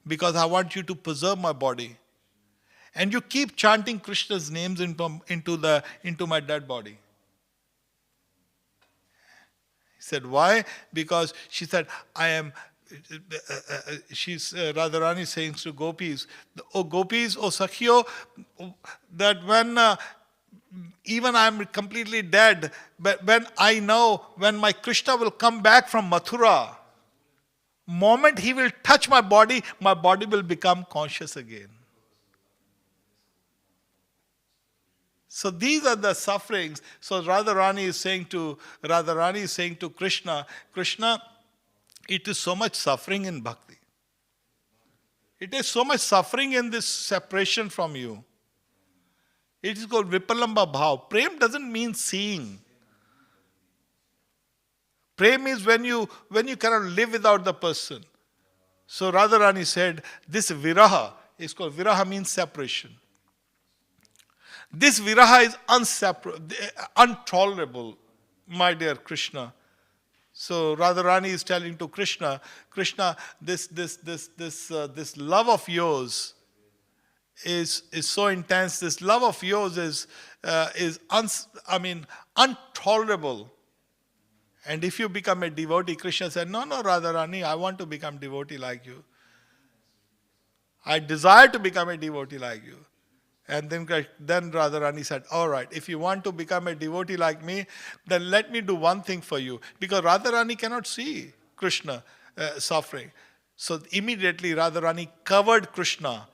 Because I want you to preserve my body. And you keep chanting Krishna's names into my dead body. He said, why? Because she said, Radharani saying to gopis, oh gopis, oh Sakhyo, that when even I am completely dead, but when I know when my Krishna will come back from Mathura, moment he will touch my body will become conscious again. So these are the sufferings. So Radharani is saying to Krishna, Krishna, it is so much suffering in bhakti. It is so much suffering in this separation from you. It is called Vipalamba Bhav. Prem doesn't mean seeing. Prem is when you cannot live without the person. So Radharani said, this viraha is called, viraha means separation. This viraha is intolerable, my dear Krishna. So Radharani is telling to Krishna, Krishna, this love of yours is so intense. This love of yours is intolerable. And if you become a devotee, Krishna said, no, Radharani, I want to become devotee like you. I desire to become a devotee like you. And then Radharani said, all right, if you want to become a devotee like me, then let me do one thing for you. Because Radharani cannot see Krishna suffering. So immediately Radharani covered Krishna.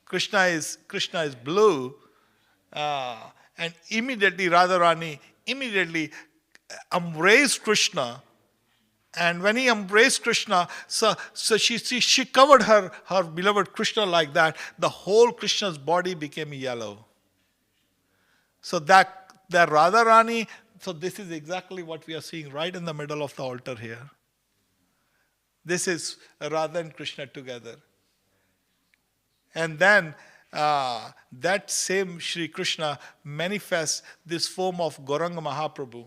Krishna is blue. And immediately Radharani embraced Krishna. And when he embraced Krishna, so she covered her beloved Krishna like that. The whole Krishna's body became yellow. So that Radharani, so this is exactly what we are seeing right in the middle of the altar here. This is Radha and Krishna together. And then that same Sri Krishna manifests this form of Gauranga Mahaprabhu.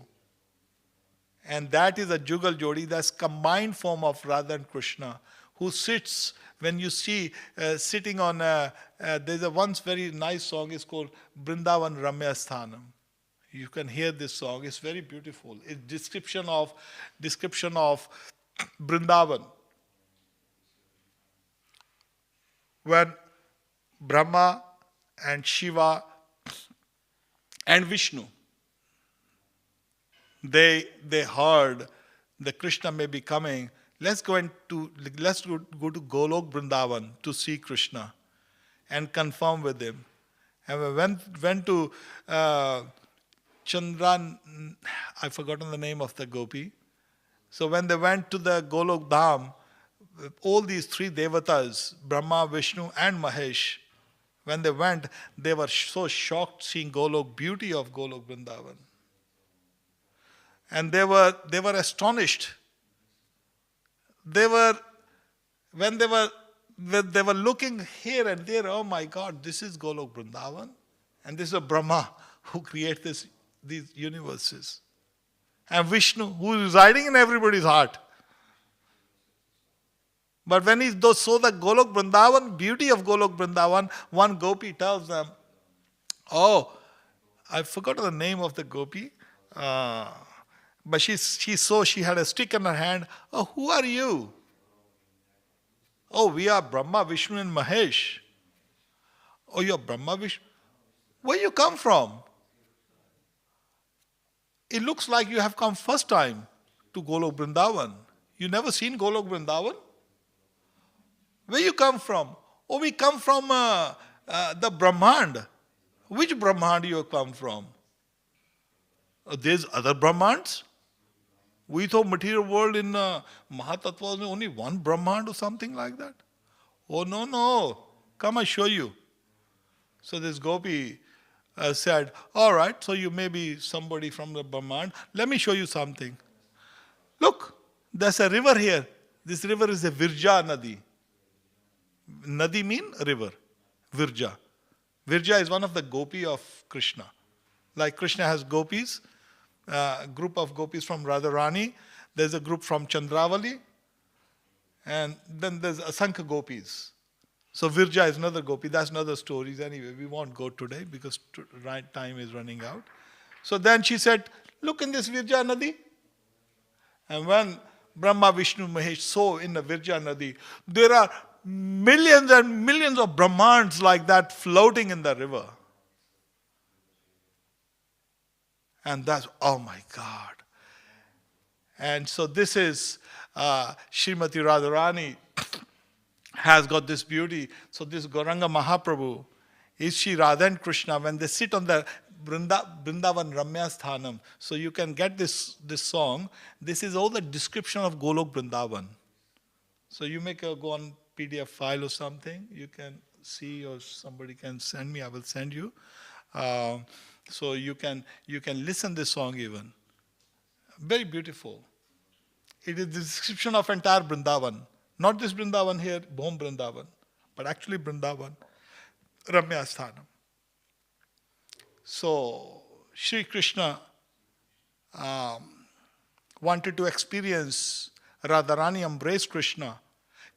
And that is a Jugal Jodi, that's combined form of Radha and Krishna, who sits, when you see sitting on there's a once very nice song, it's called Brindavan Ramya Sthanam. You can hear this song, it's very beautiful. It's description of Brindavan. When Brahma and Shiva and Vishnu, they heard that Krishna may be coming. Let's go to Golok Vrindavan to see Krishna and confirm with him. And we went to Chandran, I've forgotten the name of the gopi. So when they went to the Golok Dham, all these three devatas, Brahma, Vishnu and Mahesh, when they went, they were so shocked seeing beauty of Golok Vrindavan. And they were astonished. When they were looking here and there, oh my God, this is Golok Vrindavan, and this is a Brahma who creates these universes, and Vishnu who is residing in everybody's heart. But when he saw the Golok Vrindavan, beauty of Golok Vrindavan, one gopi tells them, oh, I forgot the name of the gopi. But she saw she had a stick in her hand. Oh, who are you? Oh, we are Brahma, Vishnu and Mahesh. Oh, you're Brahma, Vishnu. Where you come from? It looks like you have come first time to Golok Vrindavan. You never seen Golok Vrindavan? Where you come from? Oh, we come from the Brahmand. Which Brahmand you come from? There's other Brahmands? We thought material world in Mahatattva was only one Brahmand or something like that. Oh, no. Come, I show you. So this gopi said, all right, so you may be somebody from the Brahmand. Let me show you something. Look, there's a river here. This river is a Virja Nadi. Nadi mean river. Virja. Virja is one of the gopi of Krishna. Like Krishna has gopis, group of gopis from Radharani. There's a group from Chandravali. And then there's Asankha gopis. So Virja is another gopi. That's another story. Anyway, we won't go today because time is running out. So then she said, look in this Virja Nadi. And when Brahma, Vishnu, Mahesh saw in the Virja Nadi, there are millions and millions of Brahmans like that floating in the river. And that's, oh my God. And so this is Srimati Radharani has got this beauty. So this Gauranga Mahaprabhu is Shri Radha and Krishna when they sit on the Brindavan Ramya Sthanam. So you can get this song. This is all the description of Golok Brindavan. So you make go on PDF file or something. You can see, or somebody can send me. I will send you. So you can listen this song even. Very beautiful. It is the description of entire Brindavan. Not this Brindavan here, Bhom Brindavan, but actually Brindavan, Ramya Sthanam. So, Sri Krishna wanted to experience Radharani embraced Krishna,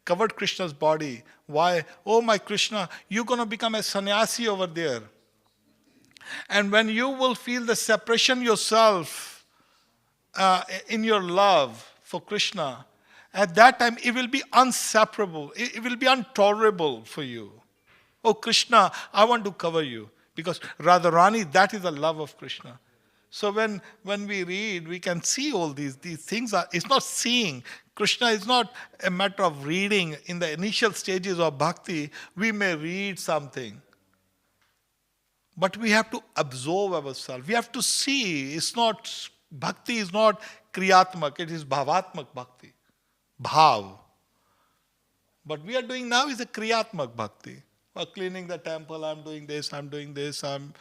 covered Krishna's body. Why? Oh my Krishna, you're going to become a sannyasi over there. And when you will feel the separation yourself in your love for Krishna, at that time it will be unseparable. It will be intolerable for you. Oh Krishna, I want to cover you. Because Radharani, that is the love of Krishna. So when we read, we can see all these things. It's not seeing. Krishna is not a matter of reading. In the initial stages of bhakti, we may read something. But we have to absorb ourselves. We have to see. Bhakti is not kriyatmak, it is bhavatmak bhakti. Bhav. What we are doing now is a kriyatmak bhakti. Cleaning the temple, I'm doing this, I'm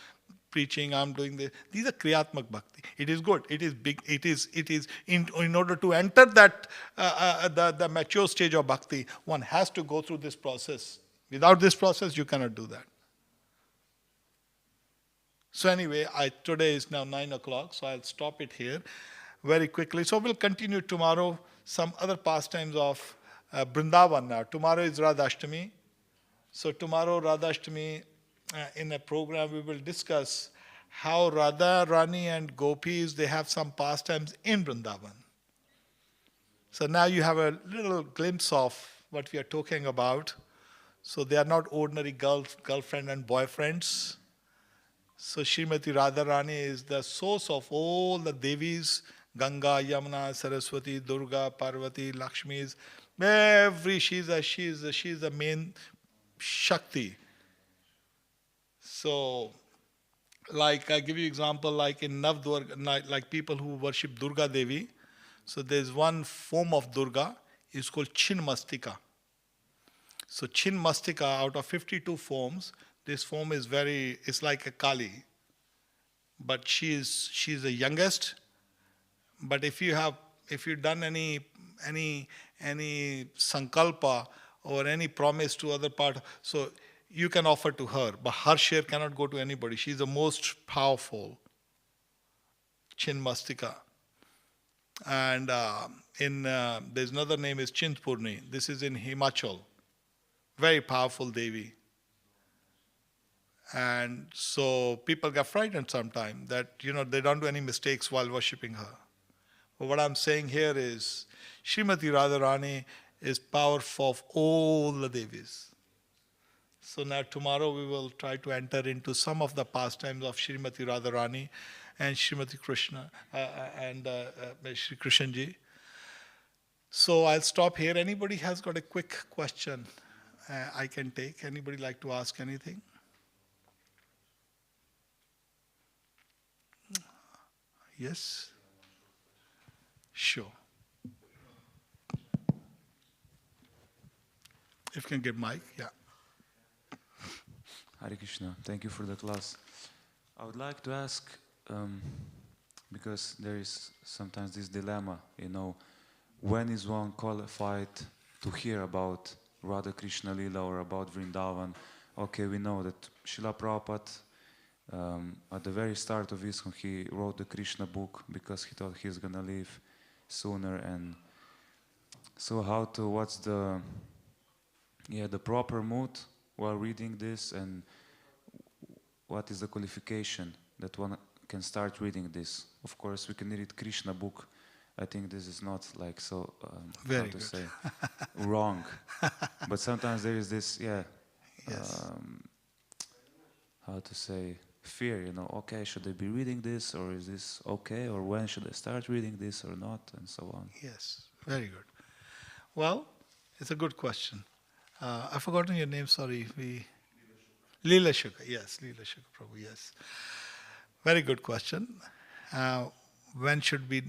preaching, I'm doing this. These are kriyatmak bhakti. It is good. It is big. It is in order to enter that the mature stage of bhakti, one has to go through this process. Without this process, you cannot do that. So anyway, today is now 9 o'clock, so I'll stop it here very quickly. So we'll continue tomorrow some other pastimes of Vrindavan now. Tomorrow is Radhashtami. So tomorrow, Radhashtami, in a program, we will discuss how Radharani and Gopis, they have some pastimes in Vrindavan. So now you have a little glimpse of what we are talking about. So they are not ordinary girlfriend and boyfriends. So Srimati Radharani is the source of all the Devis, Ganga, Yamuna, Saraswati, Durga, Parvati, Lakshmis. She's the main Shakti. So, like I give you example, like in Navdurga, like people who worship Durga Devi. So there's one form of Durga, is called Chinmastika. So Chinmastika, out of 52 forms, this form is it's like a Kali. But she's the youngest. But if you've done any sankalpa or any promise to other part, so you can offer to her, but her share cannot go to anybody. She's the most powerful, Chinmastika. And there's another name is Chintpurni. This is in Himachal. Very powerful Devi. And so people get frightened sometimes that, they don't do any mistakes while worshipping her. But what I'm saying here is, Srimati Radharani is powerful of all the Devis. So now tomorrow we will try to enter into some of the pastimes of Srimati Radharani and Srimati Krishna and Shri Krishnji. So I'll stop here. Anybody has got a quick question I can take? Anybody like to ask anything? Yes? Sure. If you can get mic, yeah. Hare Krishna, thank you for the class. I would like to ask, because there is sometimes this dilemma, when is one qualified to hear about Radha Krishna Lila or about Vrindavan? Okay, we know that Srila Prabhupada, at the very start of ISKCON, he wrote the Krishna book because he thought he's going to leave sooner. And so what's the proper mood while reading this, and what is the qualification that one can start reading this? Of course, we can read Krishna book. I think this is not like so, Very good. say, wrong. But sometimes there is this, Yes. fear, okay, should I be reading this, or is this okay, or when should I start reading this or not, and so on. Yes, very good. Well, it's a good question. I've forgotten your name, sorry. Leela Shukla, yes, Leela Shukla Prabhu, yes. Very good question. When should we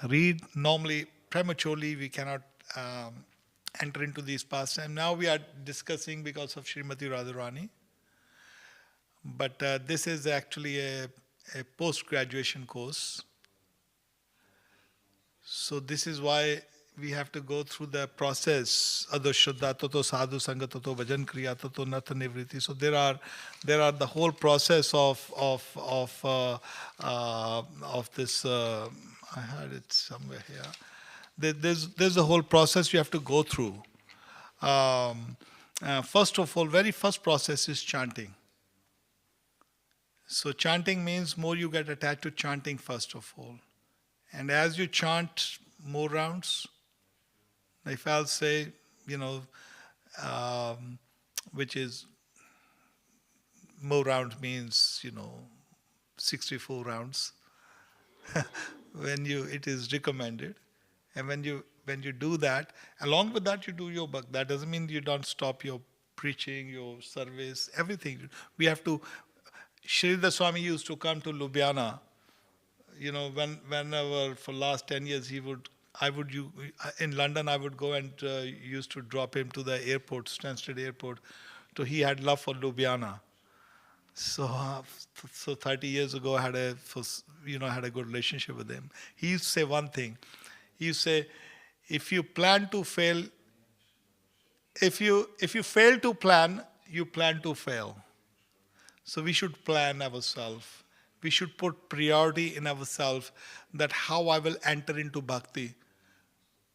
read? Normally, prematurely, we cannot enter into these pastimes. Now we are discussing because of Srimati Radharani. But this is actually a post-graduation course. So this is why we have to go through the process. Ado Shraddha Tato Sadhu Sangha Tato Vajan Kriya Tato Natha Nivriti. So there are the whole process of this. I had it somewhere here. There's a whole process you have to go through. First of all, very first process is chanting. So chanting means more you get attached to chanting first of all. And as you chant more rounds, if I'll say, which is more rounds means, 64 rounds. It is recommended. And when you do that, along with that you do your bhakti. That doesn't mean you don't stop your preaching, your service, everything. We have to. Sridhar Swami used to come to Ljubljana. Whenever for last 10 years in London I would go and used to drop him to the airport, Stansted Airport. So he had love for Ljubljana. So 30 years ago I had a good relationship with him. He used to say one thing. He used to say, if you plan to fail, if you fail to plan, you plan to fail. So we should plan ourselves. We should put priority in ourselves that how I will enter into bhakti.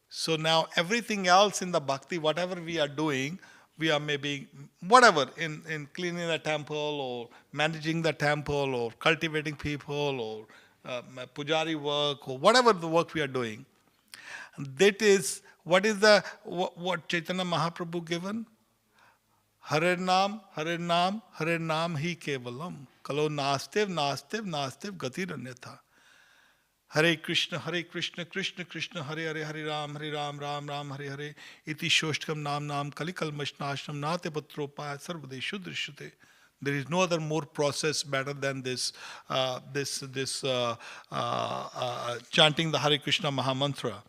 So now everything else in the bhakti, whatever we are doing, we are maybe whatever in cleaning the temple or managing the temple or cultivating people or pujari work or whatever the work we are doing. That is what Chaitanya Mahaprabhu given. Hare Nam, Hare Nam, Hare Nam hi kevalam. Kalo nastev, nastev, nastev gatir anyatha. Hare Krišna, Krishna Krishna, Hare Hare, Hare Ram, Ram Ram, Hare Hare. Iti shoshtkam nam kalikal mashnashnam nate patropaya sarvadeshu drishyate. There is no other more process better than this chanting the Hare Krishna Mahamantra.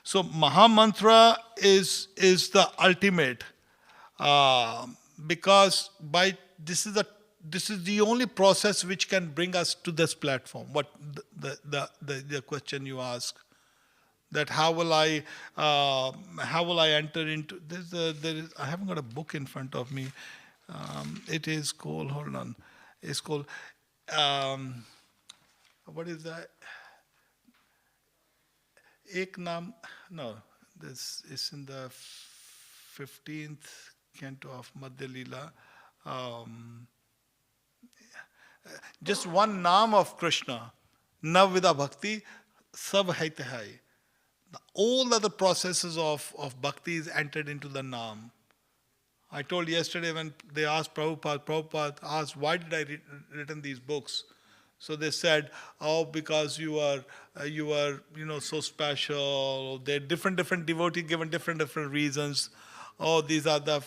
So Mahamantra is the ultimate. Because this is the only process which can bring us to this platform. What the question you ask, that how will I enter into this? I haven't got a book in front of me. It is called, hold on. It's called what is that? Ek Naam. No, this is in the 15th canto of Madhya Leela. Just one Naam of Krishna, Navvida Bhakti, Sab Haite Hai. All other processes of bhakti is entered into the Naam. I told yesterday when they asked Prabhupada asked, why did I written these books? So they said, because you are so special. They're different devotees given different reasons. These are the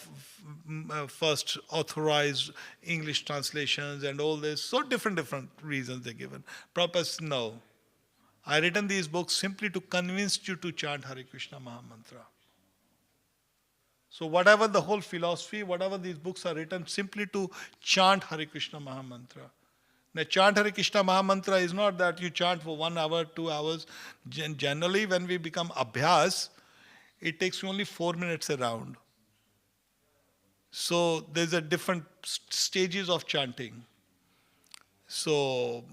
first authorized English translations and all this. So different reasons they're given. Prabhupada says, no. I written these books simply to convince you to chant Hare Krishna Mahamantra. So whatever the whole philosophy, whatever these books are written, simply to chant Hare Krishna Mahamantra. Now chant Hare Krishna Mahamantra is not that you chant for 1 hour, 2 hours. Generally when we become abhyas, it takes only 4 minutes around. So there's a different stages of chanting. So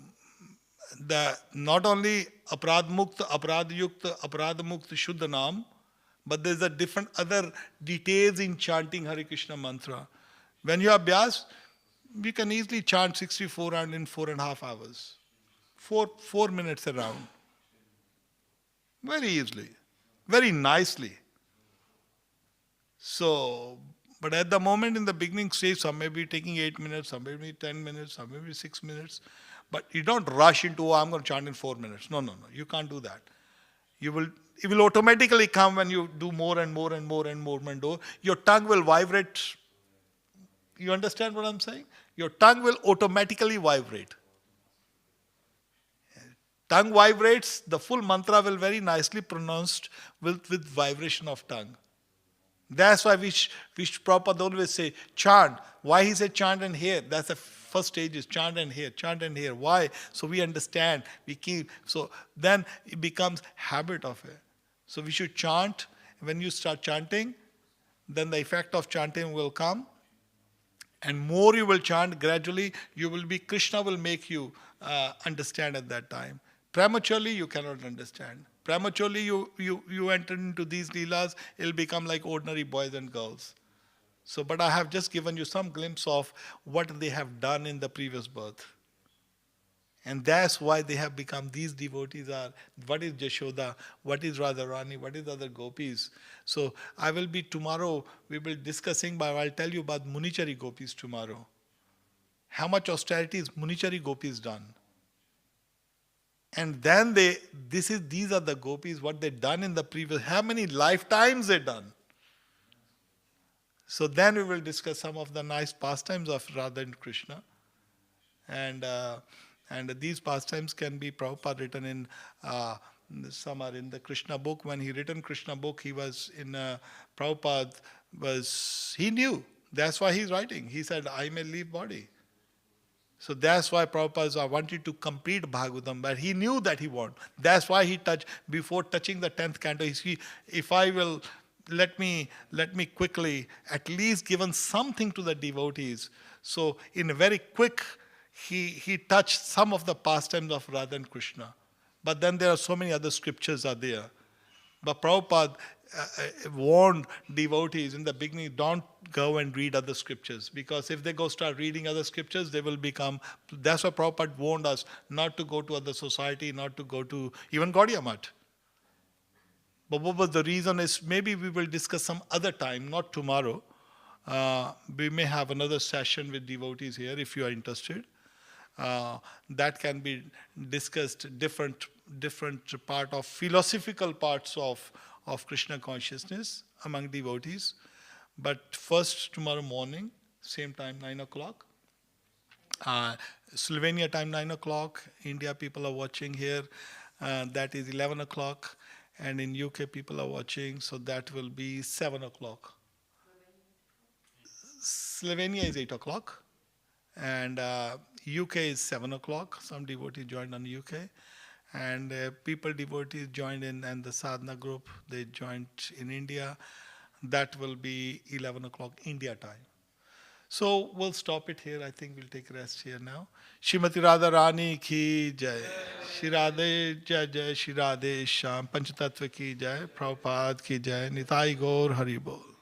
not only aparad mukta, aparad yukta, aparad mukta shuddha naam, but there's a different other details in chanting Hare Krishna mantra. When you are abhyas, we can easily chant 64 rounds in 4.5 hours. 4 minutes around. Very easily. Very nicely. So, but at the moment in the beginning stage, some may be taking 8 minutes, some may be 10 minutes, some may be 6 minutes. But you don't rush into, I'm going to chant in 4 minutes. No. You can't do that. It will automatically come when you do more and more and more and more and more. Your tongue will vibrate. You understand what I'm saying? Your tongue will automatically vibrate. Tongue vibrates, the full mantra will very nicely pronounced with vibration of tongue. That's why which Prabhupada always say, chant. Why he said chant and hear? That's the first stage is chant and hear, chant and hear. Why? So we understand, we keep. So then it becomes habit of it. So we should chant. When you start chanting, then the effect of chanting will come. And more you will chant, gradually you will be, Krishna will make you understand at that time. Prematurely you cannot understand. Prematurely you enter into these leelas, it will become like ordinary boys and girls. So, but I have just given you some glimpse of what they have done in the previous birth. And that's why they have become, these devotees are, what is Jashoda, what is Radharani, what is other gopis. So I will be tomorrow, we will discussing, but I'll tell you about Munichari gopis tomorrow. How much austerity is Munichari gopis done. And then these are the gopis, what they done in the previous, how many lifetimes they done. So then we will discuss some of the nice pastimes of Radha and Krishna. And these pastimes can be Prabhupada written in, some are in the Krishna book. When he written Krishna book, he was in, Prabhupada he knew. That's why he's writing. He said, I may leave body. So that's why Prabhupada wanted to complete Bhagavatam, but he knew that he won't. That's why he before touching the 10th canto, if I will, let me quickly at least given something to the devotees. So in a very quick, he touched some of the pastimes of Radha and Krishna. But then there are so many other scriptures are there. But Prabhupada warned devotees in the beginning, don't go and read other scriptures. Because if they go start reading other scriptures, they will become, that's why Prabhupada warned us not to go to other society, not to go to even Gaudiya Math. But what was the reason is, maybe we will discuss some other time, not tomorrow. We may have another session with devotees here if you are interested. That can be discussed, different part of philosophical parts of Krishna consciousness among devotees. But first tomorrow morning, same time, 9 o'clock. Slovenia time 9 o'clock. India people are watching here. That is 11 o'clock. And in UK people are watching, so that will be 7 o'clock. Slovenia is 8 o'clock. And UK is 7 o'clock. Some devotees joined on UK. And devotees joined in, and the sadhana group, they joined in India. That will be 11 o'clock India time. So we'll stop it here. I think we'll take rest here now. Shrimati Radharani ki jai. Shri Radhe jai jai. Shri Radhe Shyam Panchatattva ki jai. Prabhupada ki jai. Nitai Gaur Hari Bol.